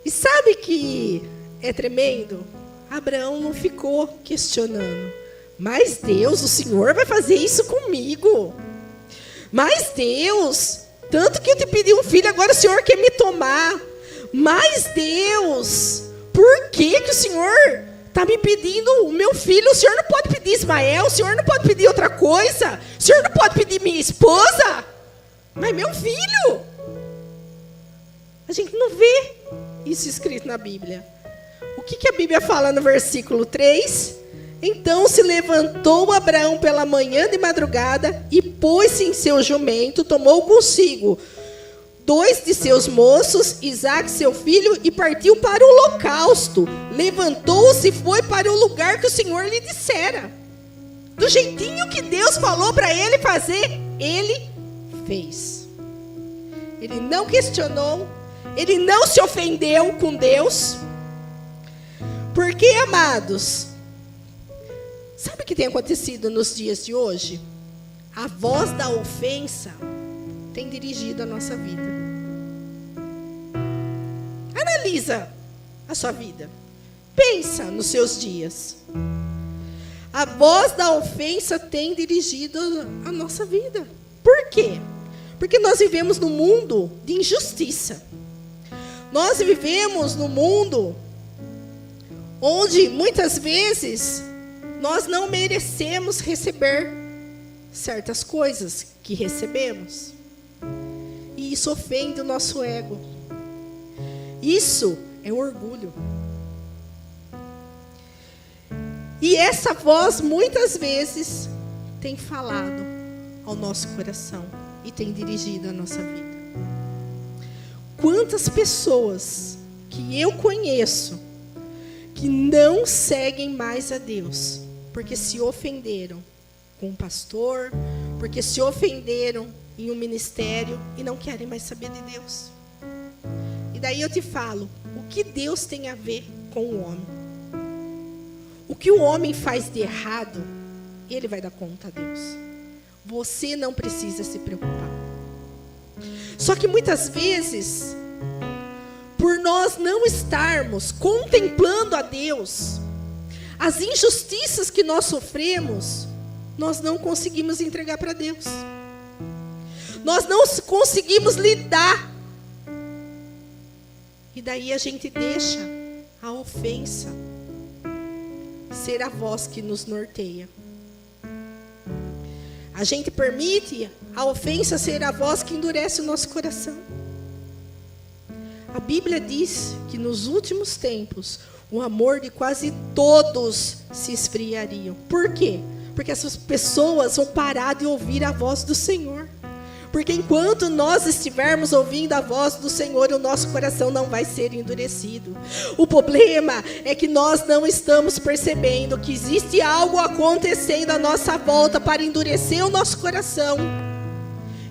E sabe que é tremendo? Abraão não ficou questionando: mas Deus, o Senhor vai fazer isso comigo? Mas Deus, tanto que eu te pedi um filho, agora o Senhor quer me tomar. Mas Deus, por que o Senhor está me pedindo o meu filho? O Senhor não pode pedir Ismael, o Senhor não pode pedir outra coisa, o Senhor não pode pedir minha esposa, mas meu filho. A gente não vê isso escrito na Bíblia. O que a Bíblia fala no versículo 3? Então se levantou Abraão pela manhã de madrugada e pôs-se em seu jumento, tomou consigo 2 de seus moços, Isaque seu filho, e partiu para o holocausto. Levantou-se e foi para o lugar que o Senhor lhe dissera. Do jeitinho que Deus falou para ele fazer, ele fez. Ele não questionou, ele não se ofendeu com Deus. Porque, amados, Sabe o que tem acontecido nos dias de hoje? A voz da ofensa tem dirigido a nossa vida. Analisa a sua vida. Pensa nos seus dias. A voz da ofensa tem dirigido a nossa vida. Por quê? Porque nós vivemos num mundo de injustiça. Nós vivemos num mundo onde muitas vezes nós não merecemos receber certas coisas que recebemos. E isso ofende o nosso ego. Isso é orgulho. E essa voz muitas vezes tem falado ao nosso coração e tem dirigido a nossa vida. Quantas pessoas que eu conheço que não seguem mais a Deus porque se ofenderam com um pastor, porque se ofenderam em um ministério e não querem mais saber de Deus. E daí eu te falo, o que Deus tem a ver com o homem? O que o homem faz de errado, ele vai dar conta a Deus. Você não precisa se preocupar. Só que muitas vezes, por nós não estarmos contemplando a Deus, as injustiças que nós sofremos, nós não conseguimos entregar para Deus. Nós não conseguimos lidar. E daí a gente deixa a ofensa ser a voz que nos norteia. A gente permite a ofensa ser a voz que endurece o nosso coração. A Bíblia diz que nos últimos tempos o amor de quase todos se esfriariam. Por quê? Porque essas pessoas vão parar de ouvir a voz do Senhor. Porque enquanto nós estivermos ouvindo a voz do Senhor, o nosso coração não vai ser endurecido. O problema é que nós não estamos percebendo que existe algo acontecendo à nossa volta para endurecer o nosso coração.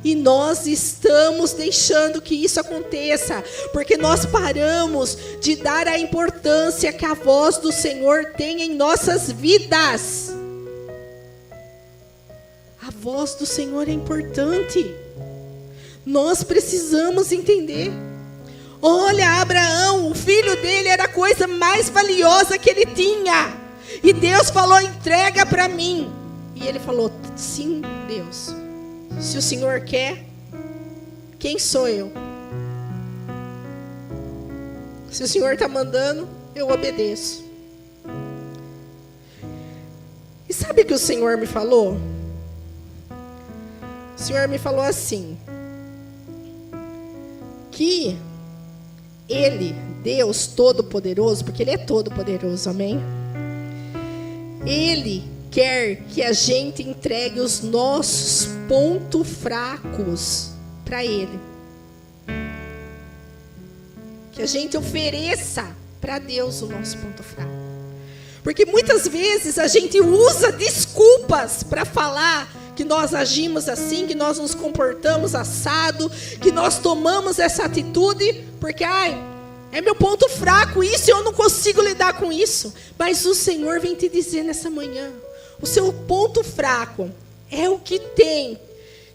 E nós estamos deixando que isso aconteça, porque nós paramos de dar a importância que a voz do Senhor tem em nossas vidas. A voz do Senhor é importante. Nós precisamos entender. Olha, Abraão, o filho dele era a coisa mais valiosa que ele tinha. E Deus falou, entrega para mim. E ele falou, sim, Deus. Se o Senhor quer, quem sou eu? Se o Senhor está mandando, eu obedeço. E sabe o que o Senhor me falou? O Senhor me falou assim, que Ele, Deus Todo-Poderoso, porque Ele é Todo-Poderoso, amém? Ele quer que a gente entregue os nossos pontos fracos para Ele. Que a gente ofereça para Deus o nosso ponto fraco. Porque muitas vezes a gente usa desculpas para falar que nós agimos assim, que nós nos comportamos assado, que nós tomamos essa atitude, porque, é meu ponto fraco isso, eu não consigo lidar com isso. Mas o Senhor vem te dizer nessa manhã, o seu ponto fraco é o que tem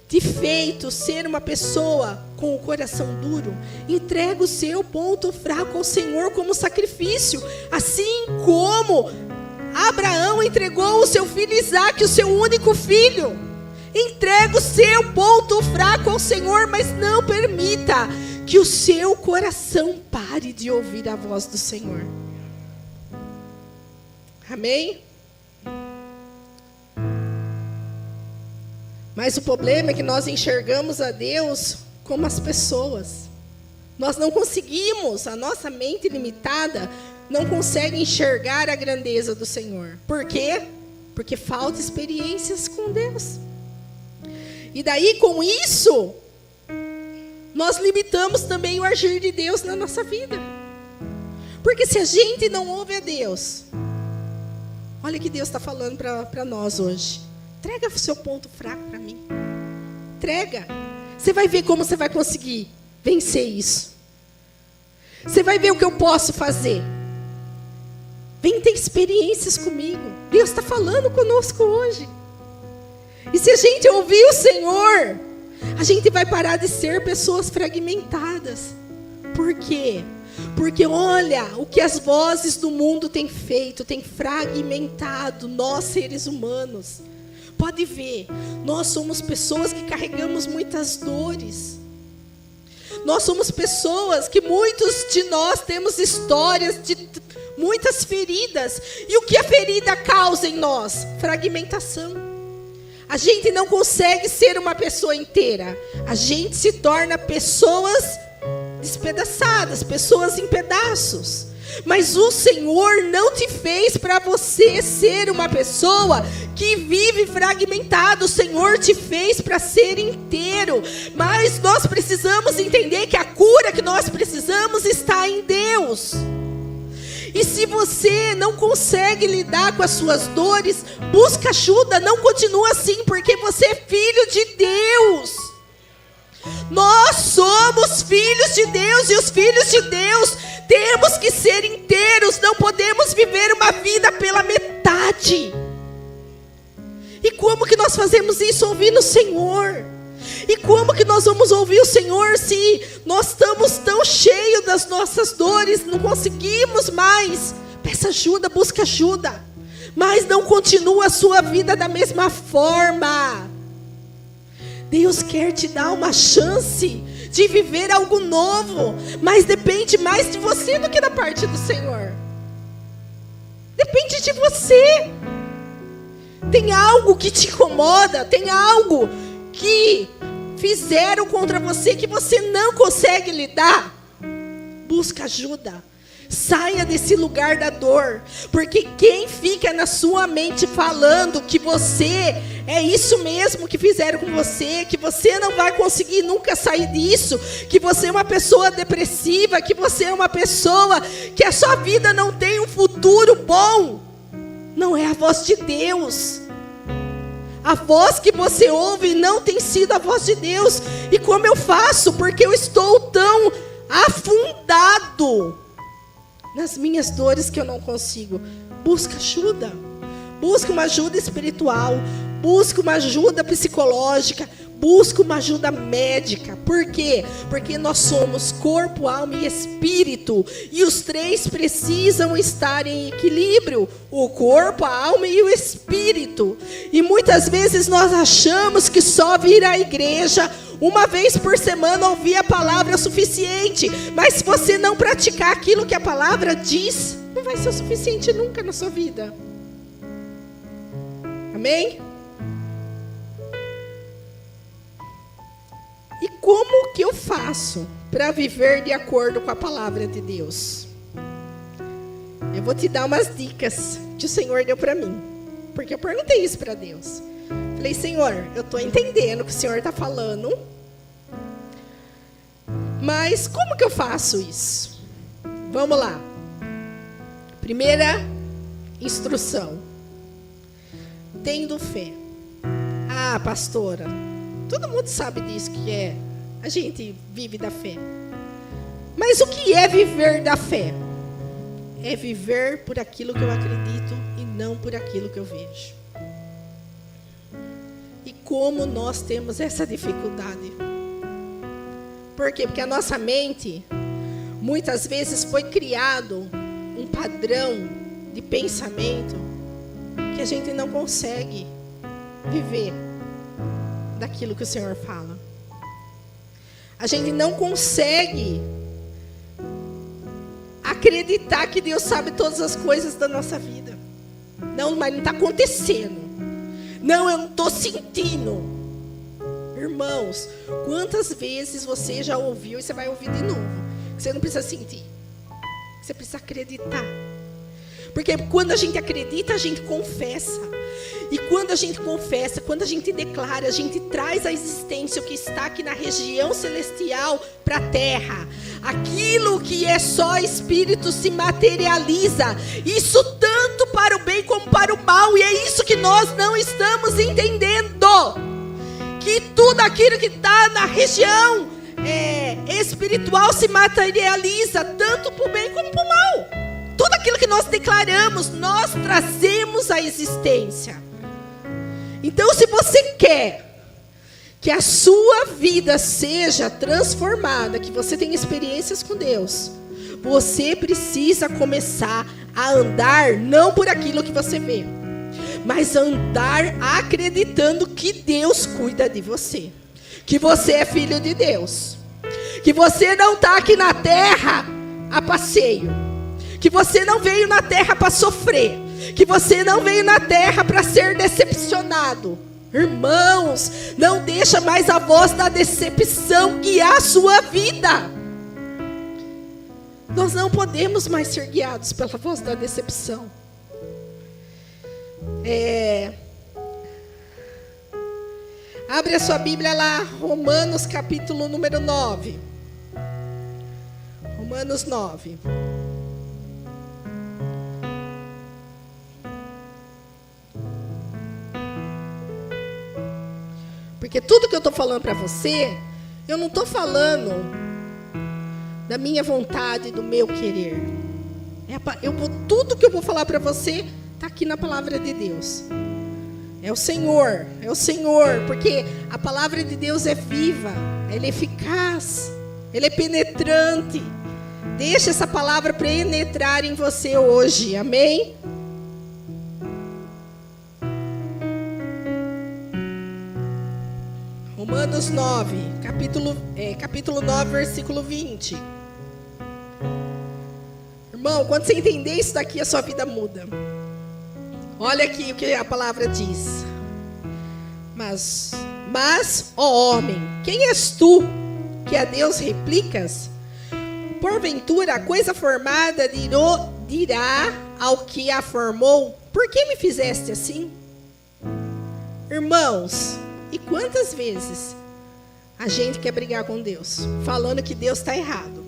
te feito ser uma pessoa com o coração duro. Entrega o seu ponto fraco ao Senhor como sacrifício, assim como Abraão entregou o seu filho Isaque, o seu único filho. Entrega o seu ponto fraco ao Senhor, mas não permita que o seu coração pare de ouvir a voz do Senhor. Amém? Mas o problema é que nós enxergamos a Deus como as pessoas. Nós não conseguimos, a nossa mente limitada não consegue enxergar a grandeza do Senhor. Por quê? Porque falta experiências com Deus. E daí, com isso, nós limitamos também o agir de Deus na nossa vida. Porque se a gente não ouve a Deus, olha o que Deus está falando para nós hoje. Entrega o seu ponto fraco para mim. Entrega. Você vai ver como você vai conseguir vencer isso. Você vai ver o que eu posso fazer. Vem ter experiências comigo. Deus está falando conosco hoje. E se a gente ouvir o Senhor, a gente vai parar de ser pessoas fragmentadas. Por quê? Porque olha o que as vozes do mundo têm feito, têm fragmentado nós seres humanos. Pode ver, nós somos pessoas que carregamos muitas dores. Nós somos pessoas que muitos de nós temos histórias de muitas feridas. E o que a ferida causa em nós? Fragmentação. A gente não consegue ser uma pessoa inteira. A gente se torna pessoas despedaçadas, pessoas em pedaços. Mas o Senhor não te fez para você ser uma pessoa que vive fragmentado. O Senhor te fez para ser inteiro. Mas nós precisamos entender que a cura que nós precisamos está em Deus. E se você não consegue lidar com as suas dores, busca ajuda, não continua assim, porque você é filho de Deus. Nós somos filhos de Deus, e os filhos de Deus temos que ser inteiros, não podemos viver uma vida pela metade. E como que nós fazemos isso? Ouvindo o Senhor. E como que nós vamos ouvir o Senhor se nós estamos tão cheios das nossas dores, não conseguimos mais? Peça ajuda, busca ajuda. Mas não continua a sua vida da mesma forma. Deus quer te dar uma chance de viver algo novo, mas depende mais de você do que da parte do Senhor. Depende de você. Tem algo que te incomoda, tem algo que fizeram contra você que você não consegue lidar. Busca ajuda. Saia desse lugar da dor, porque quem fica na sua mente falando que você é isso mesmo que fizeram com você, que você não vai conseguir nunca sair disso, que você é uma pessoa depressiva, que você é uma pessoa que a sua vida não tem um futuro bom, não é a voz de Deus. A voz que você ouve não tem sido a voz de Deus. E como eu faço? Porque eu estou tão afundado nas minhas dores que eu não consigo. Busca ajuda. Busca uma ajuda espiritual. Busca uma ajuda psicológica. Busca uma ajuda médica. Por quê? Porque nós somos corpo, alma e espírito. E os três precisam estar em equilíbrio. O corpo, a alma e o espírito. E muitas vezes nós achamos que só vir à igreja uma vez por semana ouvir a palavra é o suficiente. Mas se você não praticar aquilo que a palavra diz, não vai ser o suficiente nunca na sua vida. Amém? E como que eu faço para viver de acordo com a palavra de Deus? Eu vou te dar umas dicas que o Senhor deu para mim. Porque eu perguntei isso para Deus. Falei, Senhor, eu estou entendendo o que o Senhor está falando. Mas como que eu faço isso? Vamos lá. Primeira instrução. Tendo fé. Ah, pastora, todo mundo sabe disso que é. A gente vive da fé. Mas o que é viver da fé? É viver por aquilo que eu acredito e não por aquilo que eu vejo. E como nós temos essa dificuldade? Por quê? Porque a nossa mente, muitas vezes foi criado um padrão de pensamento que a gente não consegue viver daquilo que o Senhor fala. A gente não consegue acreditar que Deus sabe todas as coisas da nossa vida. Não, mas não está acontecendo. Não, eu não estou sentindo. Irmãos, quantas vezes você já ouviu e você vai ouvir de novo? Você não precisa sentir. Você precisa acreditar. Porque quando a gente acredita, a gente confessa. E quando a gente confessa, quando a gente declara, a gente traz à existência o que está aqui na região celestial para a terra. Aquilo que é só espírito se materializa. Isso tanto para o bem como para o mal. E é isso que nós não estamos entendendo. Que tudo aquilo que está na região espiritual se materializa tanto para o bem como para o mal. Tudo aquilo que nós declaramos, nós trazemos à existência. Então, se você quer que a sua vida seja transformada, que você tenha experiências com Deus, você precisa começar a andar não por aquilo que você vê, mas andar acreditando que Deus cuida de você, que você é filho de Deus, que você não está aqui na terra a passeio, que você não veio na terra para sofrer, que você não veio na terra para ser decepcionado. Irmãos, não deixa mais a voz da decepção guiar a sua vida. Nós não podemos mais ser guiados pela voz da decepção. Abre a sua Bíblia lá, Romanos capítulo número 9. Romanos 9. Porque tudo que eu estou falando para você, eu não estou falando da minha vontade, do meu querer. Tudo que eu vou falar para você está aqui na palavra de Deus. É o Senhor, porque a palavra de Deus é viva, ela é eficaz, ela é penetrante. Deixa essa palavra penetrar em você hoje, amém? Romanos 9, capítulo 9, versículo 20. Irmão, quando você entender isso daqui, a sua vida muda. Olha aqui o que a palavra diz. Mas, ó homem, quem és tu que a Deus replicas? Porventura, a coisa formada dirá ao que a formou: por que me fizeste assim? Irmãos, e quantas vezes a gente quer brigar com Deus, falando que Deus está errado,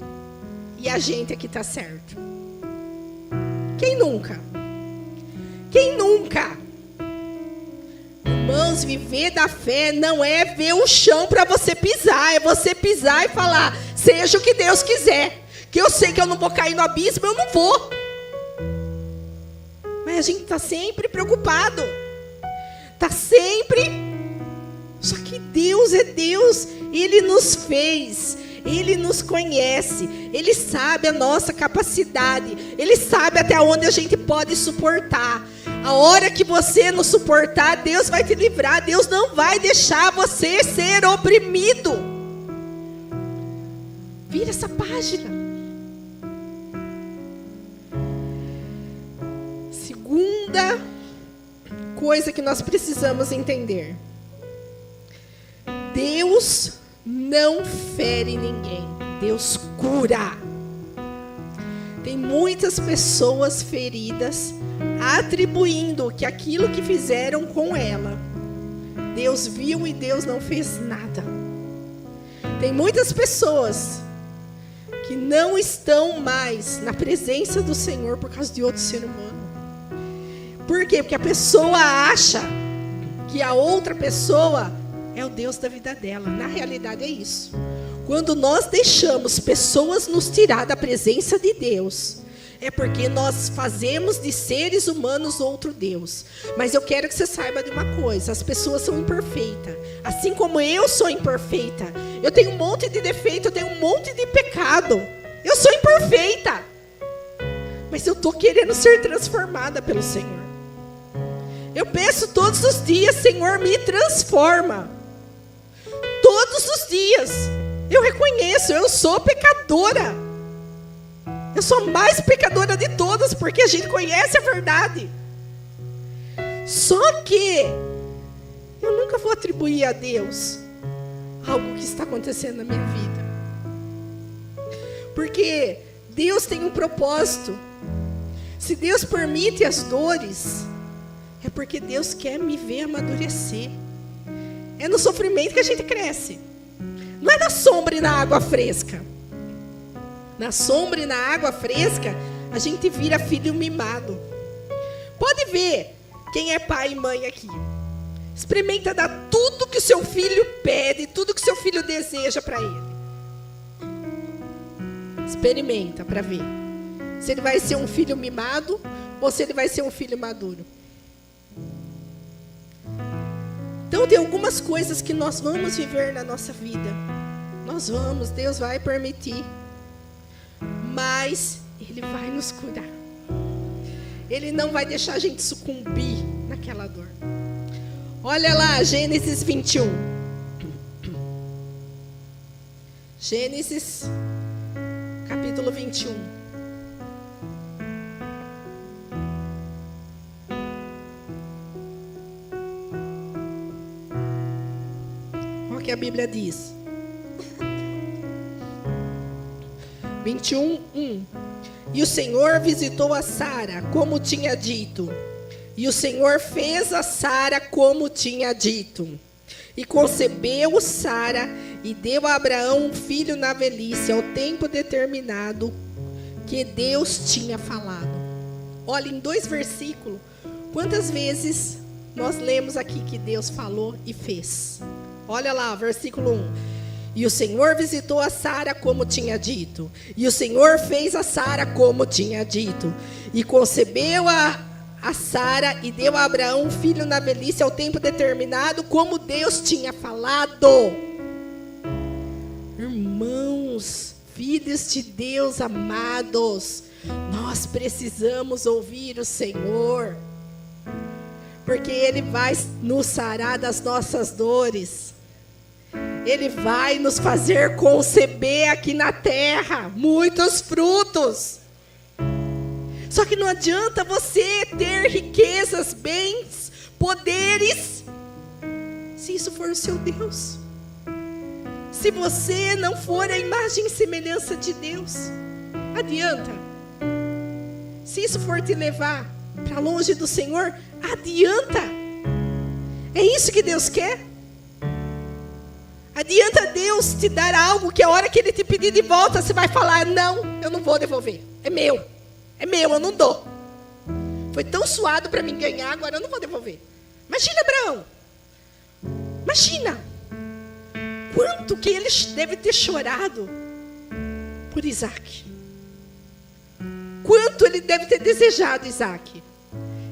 e a gente aqui está certo? Quem nunca? Quem nunca? Irmãos, viver da fé não é ver o chão para você pisar, é você pisar e falar: seja o que Deus quiser, que eu sei que eu não vou cair no abismo, eu não vou. Mas a gente está sempre preocupado, está sempre... Só que Deus é Deus, Ele nos fez, Ele nos conhece, Ele sabe a nossa capacidade, Ele sabe até onde a gente pode suportar. A hora que você não suportar, Deus vai te livrar, Deus não vai deixar você ser oprimido. Vira essa página. Segunda coisa que nós precisamos entender: Deus não fere ninguém, Deus cura. Tem muitas pessoas feridas, atribuindo que aquilo que fizeram com ela, Deus viu e Deus não fez nada. Tem muitas pessoas que não estão mais na presença do Senhor por causa de outro ser humano. Por quê? Porque a pessoa acha que a outra pessoa é o Deus da vida dela. Na realidade é isso. Quando nós deixamos pessoas nos tirar da presença de Deus, é porque nós fazemos de seres humanos outro Deus. Mas eu quero que você saiba de uma coisa: as pessoas são imperfeitas. Assim como eu sou imperfeita. Eu tenho um monte de defeito, eu tenho um monte de pecado. Eu sou imperfeita. Mas eu estou querendo ser transformada pelo Senhor. Eu peço todos os dias: Senhor, me transforma. Todos os dias. Eu reconheço, eu sou pecadora. Eu sou a mais pecadora de todas, porque a gente conhece a verdade. Só que eu nunca vou atribuir a Deus algo que está acontecendo na minha vida. Porque Deus tem um propósito. Se Deus permite as dores, é porque Deus quer me ver amadurecer. É no sofrimento que a gente cresce. Não é na sombra e na água fresca. Na sombra e na água fresca, a gente vira filho mimado. Pode ver quem é pai e mãe aqui. Experimenta dar tudo que o seu filho pede, tudo que o seu filho deseja para ele. Experimenta para ver Se ele vai ser um filho mimado ou se ele vai ser um filho maduro. Então tem algumas coisas que nós vamos viver na nossa vida. Nós vamos, Deus vai permitir. Mas Ele vai nos curar. Ele não vai deixar a gente sucumbir naquela dor. Olha lá, Gênesis 21. Gênesis, capítulo 21. Olha o que a Bíblia diz. 21, 1. E o Senhor visitou a Sara, como tinha dito. E o Senhor fez a Sara como tinha dito. E concebeu Sara e deu a Abraão um filho na velhice, ao tempo determinado que Deus tinha falado. Olha, em 2 versículos, quantas vezes nós lemos aqui que Deus falou e fez? Olha lá, versículo 1. E o Senhor visitou a Sara como tinha dito. E o Senhor fez a Sara como tinha dito. E concebeu a Sara e deu a Abraão um filho na velhice ao tempo determinado, como Deus tinha falado. Irmãos, filhos de Deus amados, nós precisamos ouvir o Senhor, porque Ele vai nos sarar das nossas dores. Ele vai nos fazer conceber aqui na terra muitos frutos. Só que não adianta você ter riquezas, bens, poderes, se isso for o seu Deus. Se você não for a imagem e semelhança de Deus, adianta. Se isso for te levar para longe do Senhor, adianta. É isso que Deus quer. Adianta Deus te dar algo que a hora que Ele te pedir de volta, você vai falar, não, eu não vou devolver, é meu, eu não dou. Foi tão suado para mim ganhar, agora eu não vou devolver. Imagina Abraão, imagina, quanto que ele deve ter chorado por Isaac. Quanto ele deve ter desejado Isaac.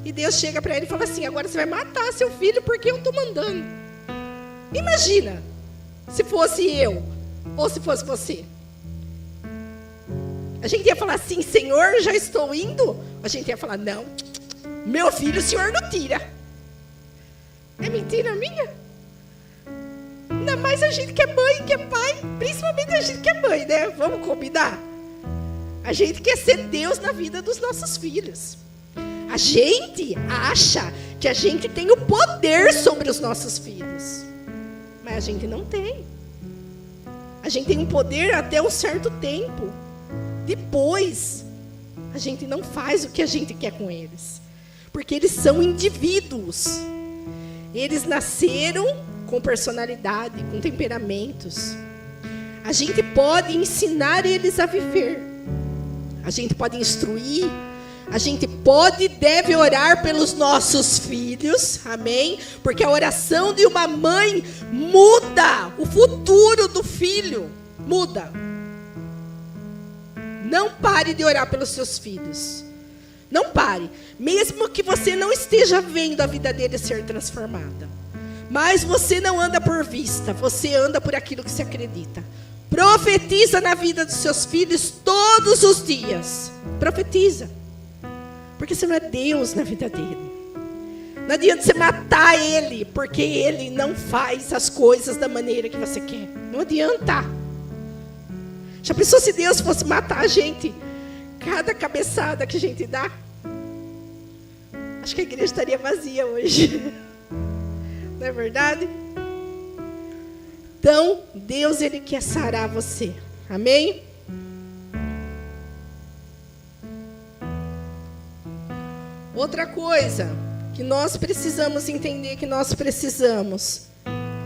E Deus chega para ele e fala assim, agora você vai matar seu filho porque eu estou mandando. Imagina. Se fosse eu, ou se fosse você. A gente ia falar assim, Senhor, já estou indo? A gente ia falar, não, meu filho o Senhor não tira. É mentira minha? Ainda mais a gente que é mãe, que é pai. Principalmente a gente que é mãe, né? Vamos combinar? A gente quer ser Deus na vida dos nossos filhos. A gente acha que a gente tem o poder sobre os nossos filhos. Mas a gente não tem. A gente tem um poder até um certo tempo. Depois, a gente não faz o que a gente quer com eles. Porque eles são indivíduos. Eles nasceram com personalidade, com temperamentos. A gente pode ensinar eles a viver. A gente pode instruir. A gente pode e deve orar pelos nossos filhos, amém? Porque a oração de uma mãe muda o futuro do filho, muda. Não pare de orar pelos seus filhos, não pare, mesmo que você não esteja vendo a vida dele ser transformada. Mas você não anda por vista, você anda por aquilo que se acredita. Profetiza na vida dos seus filhos todos os dias, profetiza. Porque você não é Deus na vida dele. Não adianta você matar ele, porque ele não faz as coisas da maneira que você quer. Não adianta. Já pensou se Deus fosse matar a gente? Cada cabeçada que a gente dá? Acho que a igreja estaria vazia hoje. Não é verdade? Então, Deus, Ele quer sarar você. Amém? Outra coisa que nós precisamos entender, que nós precisamos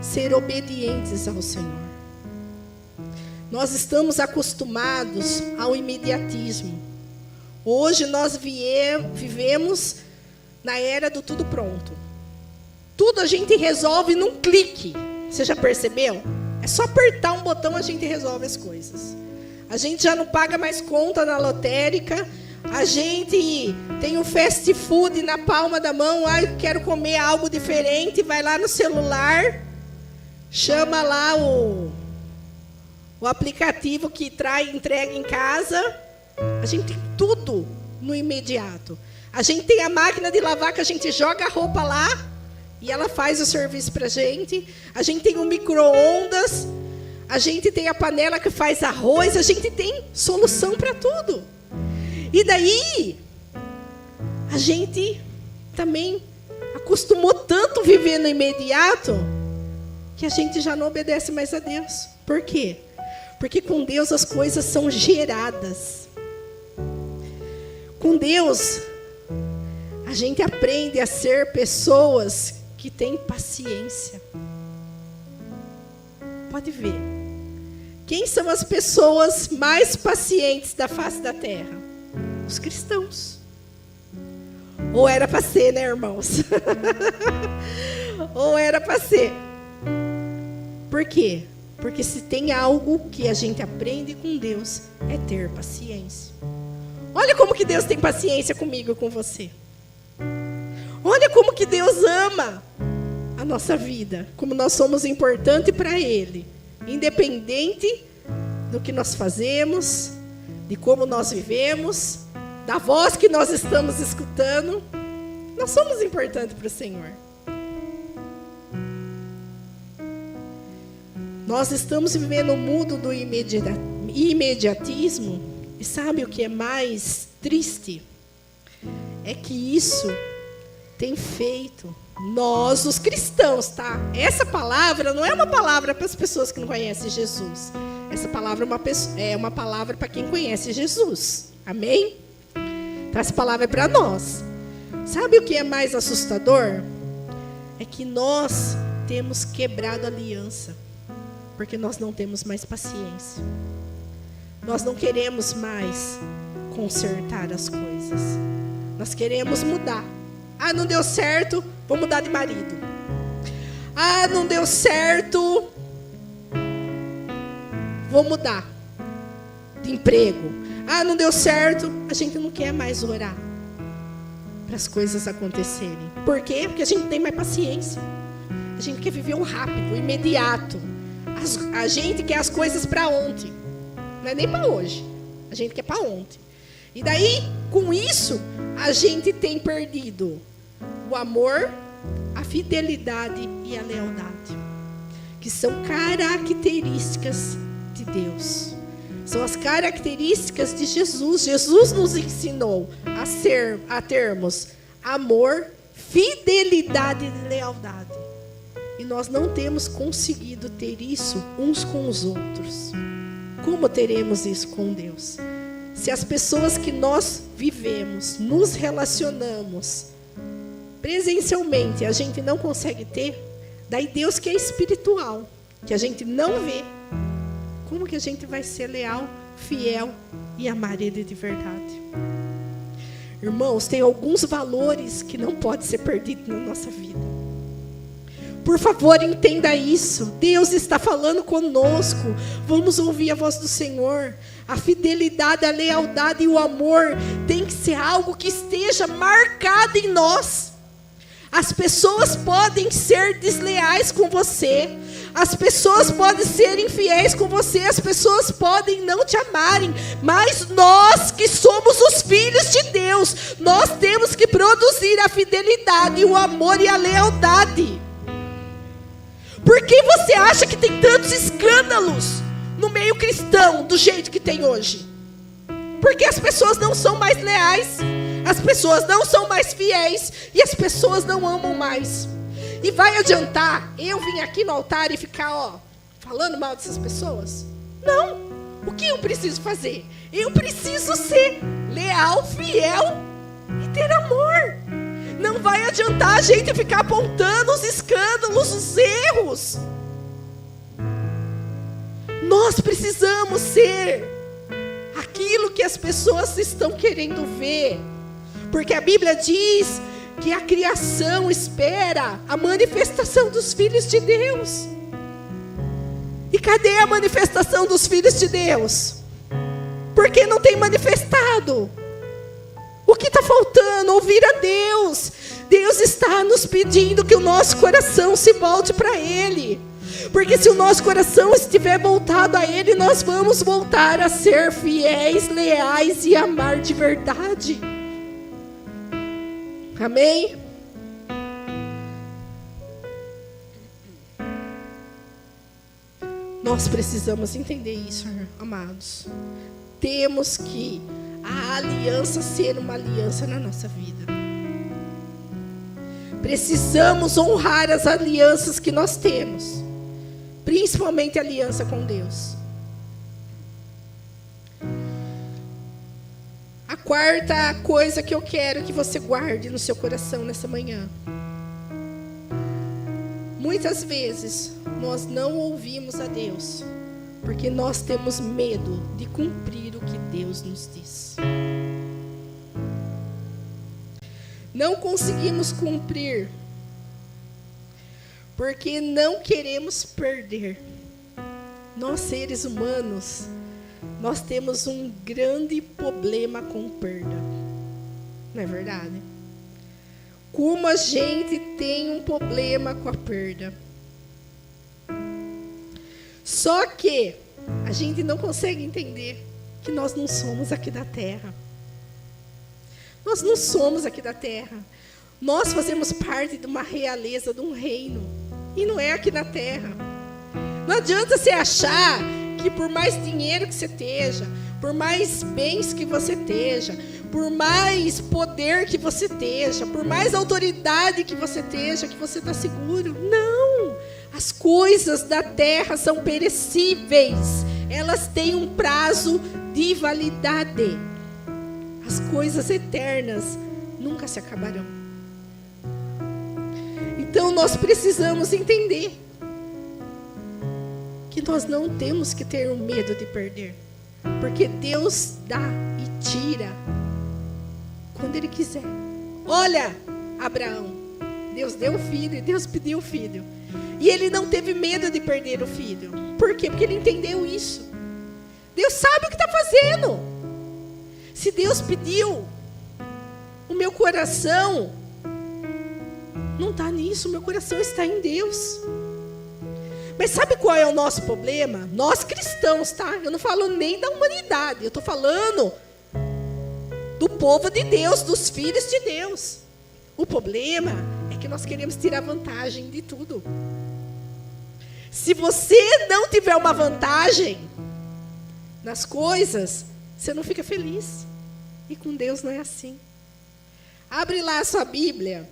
ser obedientes ao Senhor. Nós estamos acostumados ao imediatismo. Hoje nós vivemos na era do tudo pronto. Tudo a gente resolve num clique. Você já percebeu? É só apertar um botão, a gente resolve as coisas. A gente já não paga mais conta na lotérica. A gente tem um fast food na palma da mão. Ah, eu quero comer algo diferente. Vai lá no celular, chama lá o aplicativo que entrega em casa. A gente tem tudo no imediato. A gente tem a máquina de lavar que a gente joga a roupa lá e ela faz o serviço pra gente. A gente tem um micro-ondas. A gente tem a panela que faz arroz. A gente tem solução para tudo. E daí, a gente também acostumou tanto viver no imediato que a gente já não obedece mais a Deus. Por quê? Porque com Deus as coisas são geradas. Com Deus, a gente aprende a ser pessoas que têm paciência. Pode ver. Quem são as pessoas mais pacientes da face da terra? Os cristãos. Ou era para ser, né, irmãos? Ou era para ser. Por quê? Porque se tem algo que a gente aprende com Deus, é ter paciência. Olha como que Deus tem paciência comigo e com você. Olha como que Deus ama a nossa vida. Como nós somos importantes para Ele. Independente do que nós fazemos, de como nós vivemos, da voz que nós estamos escutando, nós somos importantes para o Senhor. Nós estamos vivendo um mundo do imediatismo, e sabe o que é mais triste? É que isso tem feito nós, os cristãos, tá? Essa palavra não é uma palavra para as pessoas que não conhecem Jesus. Essa palavra é uma palavra para quem conhece Jesus. Amém? Então, essa palavra é para nós. Sabe o que é mais assustador? É que nós temos quebrado a aliança. Porque nós não temos mais paciência. Nós não queremos mais consertar as coisas. Nós queremos mudar. Ah, não deu certo, vou mudar de marido. Ah, não deu certo, vou mudar de emprego. Ah, não deu certo, a gente não quer mais orar para as coisas acontecerem. Por quê? Porque a gente não tem mais paciência. A gente quer viver o rápido, o imediato. A gente quer as coisas para ontem. Não é nem para hoje. A gente quer para ontem. E daí, com isso, a gente tem perdido o amor, a fidelidade e a lealdade. Que são características de Deus. São as características de Jesus. Jesus nos ensinou a termos amor, fidelidade e lealdade. E nós não temos conseguido ter isso uns com os outros. Como teremos isso com Deus? Se as pessoas que nós vivemos, nos relacionamos presencialmente, a gente não consegue ter, daí Deus que é espiritual, que a gente não vê, como que a gente vai ser leal, fiel e amar Ele de verdade? Irmãos, tem alguns valores que não podem ser perdidos na nossa vida. Por favor, entenda isso. Deus está falando conosco. Vamos ouvir a voz do Senhor. A fidelidade, a lealdade e o amor tem que ser algo que esteja marcado em nós. As pessoas podem ser desleais com você. As pessoas podem ser infiéis com você. As pessoas podem não te amarem. Mas nós que somos os filhos de Deus, nós temos que produzir a fidelidade, o amor e a lealdade. Por que você acha que tem tantos escândalos no meio cristão do jeito que tem hoje? Porque as pessoas não são mais leais, as pessoas não são mais fiéis e as pessoas não amam mais. E vai adiantar eu vir aqui no altar e ficar falando mal dessas pessoas? Não. O que eu preciso fazer? Eu preciso ser leal, fiel e ter amor. Não vai adiantar a gente ficar apontando os escândalos, os erros. Nós precisamos ser aquilo que as pessoas estão querendo ver. Porque a Bíblia diz que a criação espera a manifestação dos filhos de Deus. E cadê a manifestação dos filhos de Deus? Porque não tem manifestado. O que está faltando? Ouvir a Deus. Deus está nos pedindo que o nosso coração se volte para Ele. Porque se o nosso coração estiver voltado a Ele, nós vamos voltar a ser fiéis, leais e amar de verdade. Amém? Nós precisamos entender isso, amados. Temos que a aliança ser uma aliança na nossa vida. Precisamos honrar as alianças que nós temos, principalmente a aliança com Deus. A quarta coisa que eu quero que você guarde no seu coração nessa manhã. Muitas vezes nós não ouvimos a Deus porque nós temos medo de cumprir o que Deus nos diz. Não conseguimos cumprir porque não queremos perder. Nós, seres humanos, nós temos um grande problema com perda. Não é verdade? Como a gente tem um problema com a perda. Só que a gente não consegue entender que nós não somos aqui da terra. Nós não somos aqui da terra. Nós fazemos parte de uma realeza, de um reino. E não é aqui na terra. Não adianta você achar que por mais dinheiro que você esteja, por mais bens que você esteja, por mais poder que você esteja, por mais autoridade que você esteja, que você está seguro. Não! As coisas da terra são perecíveis. Elas têm um prazo de validade. As coisas eternas nunca se acabarão. Então nós precisamos entender que nós não temos que ter um medo de perder. Porque Deus dá e tira quando Ele quiser. Olha, Abraão, Deus deu o filho e Deus pediu o filho. E ele não teve medo de perder o filho. Por quê? Porque ele entendeu isso. Deus sabe o que está fazendo. Se Deus pediu, o meu coração não está nisso. O meu coração está em Deus. Mas sabe qual é o nosso problema? Nós cristãos, tá? Eu não falo nem da humanidade. Eu estou falando do povo de Deus, dos filhos de Deus. O problema é que nós queremos tirar vantagem de tudo. Se você não tiver uma vantagem nas coisas, você não fica feliz. E com Deus não é assim. Abre lá a sua Bíblia.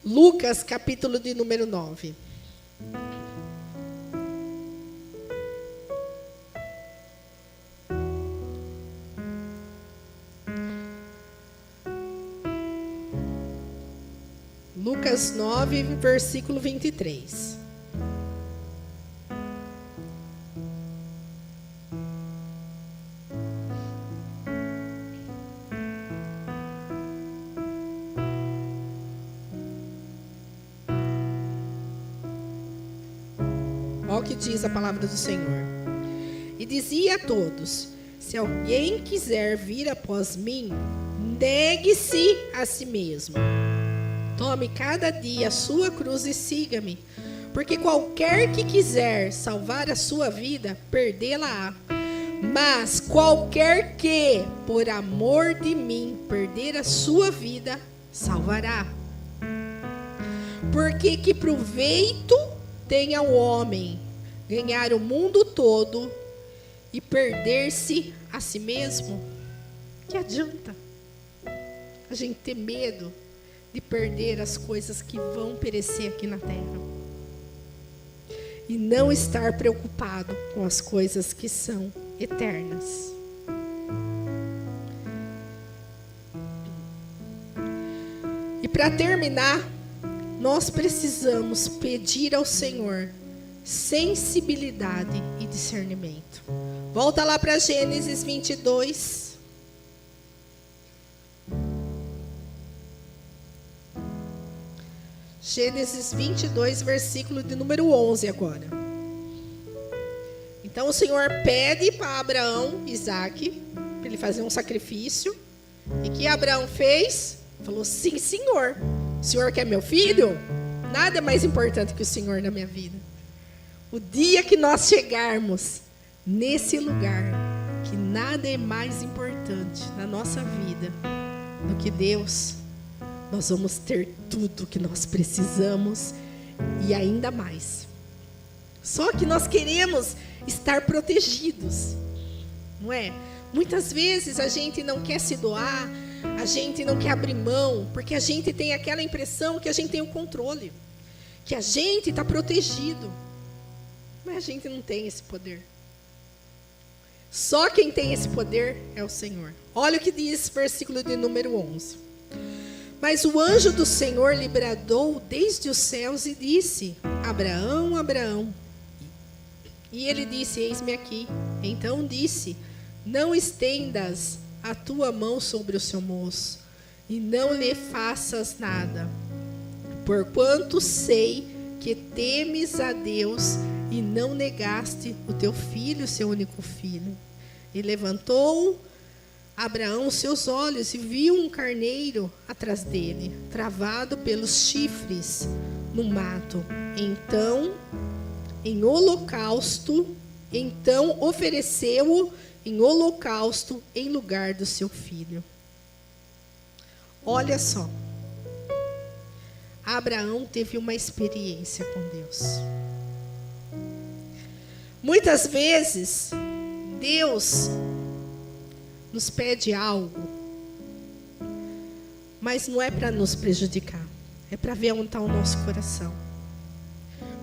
Lucas, capítulo de número 9. Lucas 9, versículo 23. Olha o que diz a palavra do Senhor. E dizia a todos: se alguém quiser vir após mim, negue-se a si mesmo. Tome cada dia a sua cruz e siga-me. Porque qualquer que quiser salvar a sua vida, perdê-la-á. Mas qualquer que, por amor de mim, perder a sua vida, salvará. Porque que proveito tem ao homem ganhar o mundo todo e perder-se a si mesmo? Que adianta a gente ter medo de perder as coisas que vão perecer aqui na terra e não estar preocupado com as coisas que são eternas? E para terminar, nós precisamos pedir ao Senhor sensibilidade e discernimento. Volta lá para Gênesis 22. Gênesis 22, versículo de número 11 agora. Então o Senhor pede para Abraão, Isaque, para ele fazer um sacrifício. E que Abraão fez? Falou, sim, Senhor. O Senhor quer meu filho? Nada é mais importante que o Senhor na minha vida. O dia que nós chegarmos nesse lugar, que nada é mais importante na nossa vida do que Deus, nós vamos ter tudo que nós precisamos e ainda mais. Só que nós queremos estar protegidos, não é? Muitas vezes a gente não quer se doar, a gente não quer abrir mão, porque a gente tem aquela impressão que a gente tem o controle, que a gente está protegido. Mas a gente não tem esse poder. Só quem tem esse poder é o Senhor. Olha o que diz versículo de número 11. Mas o anjo do Senhor lhe bradou desde os céus e disse, Abraão, Abraão. E ele disse, eis-me aqui. Então disse, não estendas a tua mão sobre o seu moço, e não lhe faças nada, porquanto sei que temes a Deus, e não negaste o teu filho, seu único filho. E levantou Abraão os seus olhos e viu um carneiro atrás dele, travado pelos chifres no mato. Então ofereceu-o em holocausto em lugar do seu filho. Olha só. Abraão teve uma experiência com Deus. Muitas vezes, Deus nos pede algo, mas não é para nos prejudicar, é para ver onde está o nosso coração.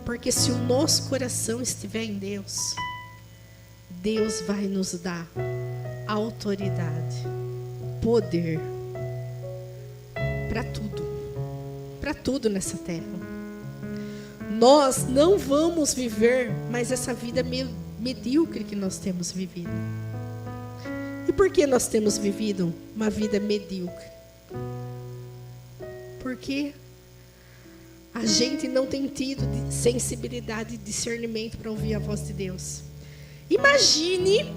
Porque se o nosso coração estiver em Deus, Deus vai nos dar autoridade, poder, para tudo nessa terra. Nós não vamos viver mais essa vida medíocre que nós temos vivido. E por que nós temos vivido uma vida medíocre? Porque a gente não tem tido sensibilidade e discernimento para ouvir a voz de Deus. Imagine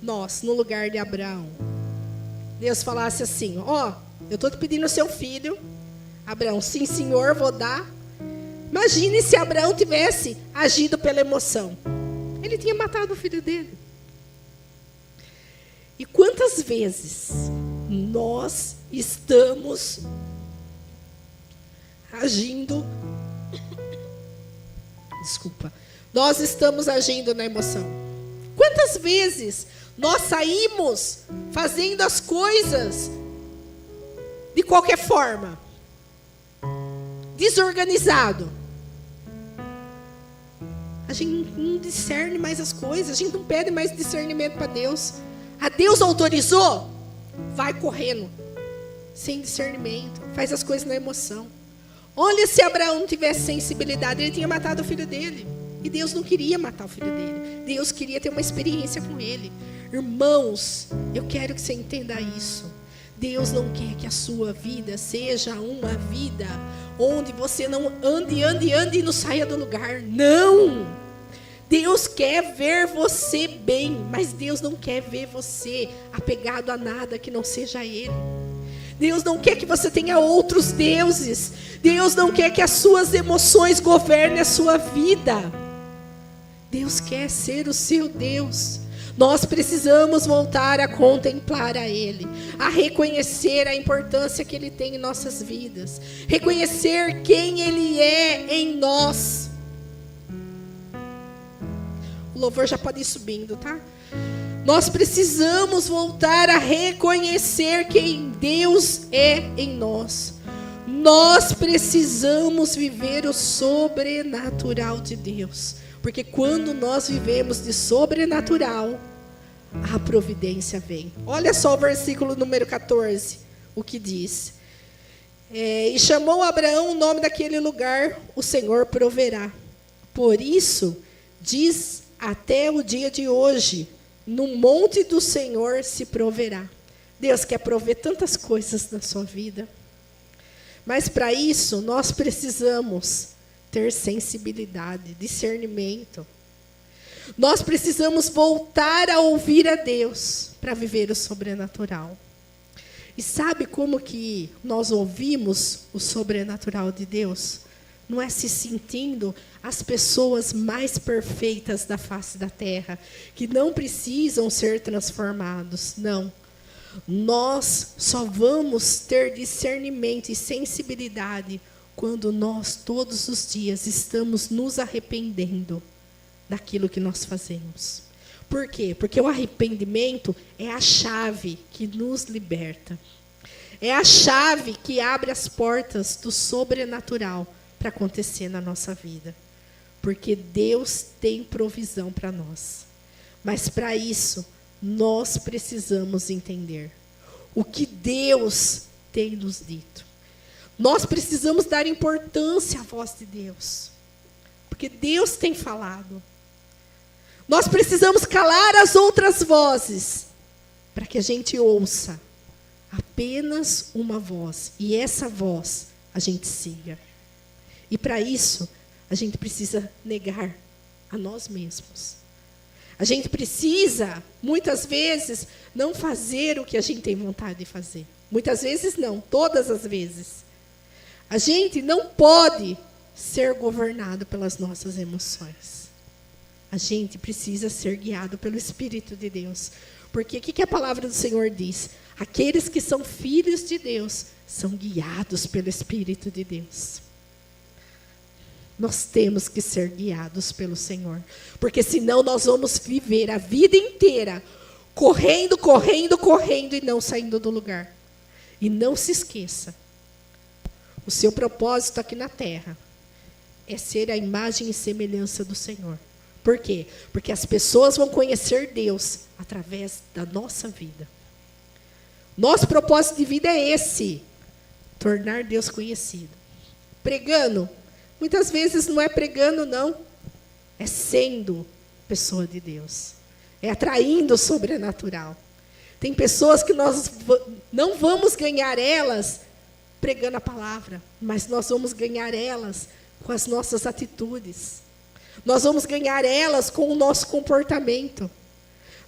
nós no lugar de Abraão. Deus falasse assim, eu estou te pedindo o seu filho. Abraão, sim, Senhor, vou dar. Imagine se Abraão tivesse agido pela emoção. Ele tinha matado o filho dele. E quantas vezes nós estamos agindo... Nós estamos agindo na emoção. Quantas vezes nós saímos fazendo as coisas de qualquer forma, desorganizado. A gente não discerne mais as coisas, a gente não pede mais discernimento para Deus. A Deus autorizou, vai correndo, sem discernimento, faz as coisas na emoção. Olha, se Abraão não tivesse sensibilidade, ele tinha matado o filho dele. E Deus não queria matar o filho dele. Deus queria ter uma experiência com ele. Irmãos, eu quero que você entenda isso. Deus não quer que a sua vida seja uma vida onde você não ande e não saia do lugar. Não! Deus quer ver você bem, mas Deus não quer ver você apegado a nada que não seja Ele. Deus não quer que você tenha outros deuses. Deus não quer que as suas emoções governem a sua vida. Deus quer ser o seu Deus. Nós precisamos voltar a contemplar a Ele, a reconhecer a importância que Ele tem em nossas vidas, reconhecer quem Ele é em nós. O louvor já pode ir subindo, tá? Nós precisamos voltar a reconhecer quem Deus é em nós. Nós precisamos viver o sobrenatural de Deus. Porque quando nós vivemos de sobrenatural, a providência vem. Olha só o versículo número 14, o que diz. E chamou Abraão o nome daquele lugar, o Senhor proverá. Por isso, diz até o dia de hoje, no monte do Senhor se proverá. Deus quer prover tantas coisas na sua vida. Mas para isso, nós precisamos ter sensibilidade, discernimento. Nós precisamos voltar a ouvir a Deus para viver o sobrenatural. E sabe como que nós ouvimos o sobrenatural de Deus? Não é se sentindo as pessoas mais perfeitas da face da terra, que não precisam ser transformados. Não. Nós só vamos ter discernimento e sensibilidade quando nós, todos os dias, estamos nos arrependendo daquilo que nós fazemos. Por quê? Porque o arrependimento é a chave que nos liberta. É a chave que abre as portas do sobrenatural para acontecer na nossa vida. Porque Deus tem provisão para nós. Mas para isso, nós precisamos entender o que Deus tem nos dito. Nós precisamos dar importância à voz de Deus. Porque Deus tem falado. Nós precisamos calar as outras vozes para que a gente ouça apenas uma voz. E essa voz a gente siga. E para isso, a gente precisa negar a nós mesmos. A gente precisa, muitas vezes, não fazer o que a gente tem vontade de fazer. Muitas vezes não, todas as vezes. A gente não pode ser governado pelas nossas emoções. A gente precisa ser guiado pelo Espírito de Deus. Porque o que a palavra do Senhor diz? Aqueles que são filhos de Deus são guiados pelo Espírito de Deus. Nós temos que ser guiados pelo Senhor. Porque senão nós vamos viver a vida inteira correndo, correndo, correndo e não saindo do lugar. E não se esqueça, o seu propósito aqui na terra é ser a imagem e semelhança do Senhor. Por quê? Porque as pessoas vão conhecer Deus através da nossa vida. Nosso propósito de vida é esse: tornar Deus conhecido. Pregando, muitas vezes não é pregando, não. É sendo pessoa de Deus. É atraindo o sobrenatural. Tem pessoas que nós não vamos ganhar elas pregando a palavra, mas nós vamos ganhar elas com as nossas atitudes. Nós vamos ganhar elas com o nosso comportamento.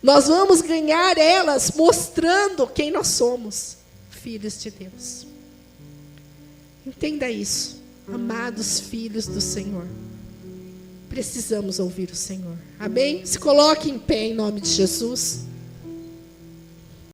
Nós vamos ganhar elas mostrando quem nós somos, filhos de Deus. Entenda isso, amados filhos do Senhor. Precisamos ouvir o Senhor. Amém? Se coloque em pé em nome de Jesus.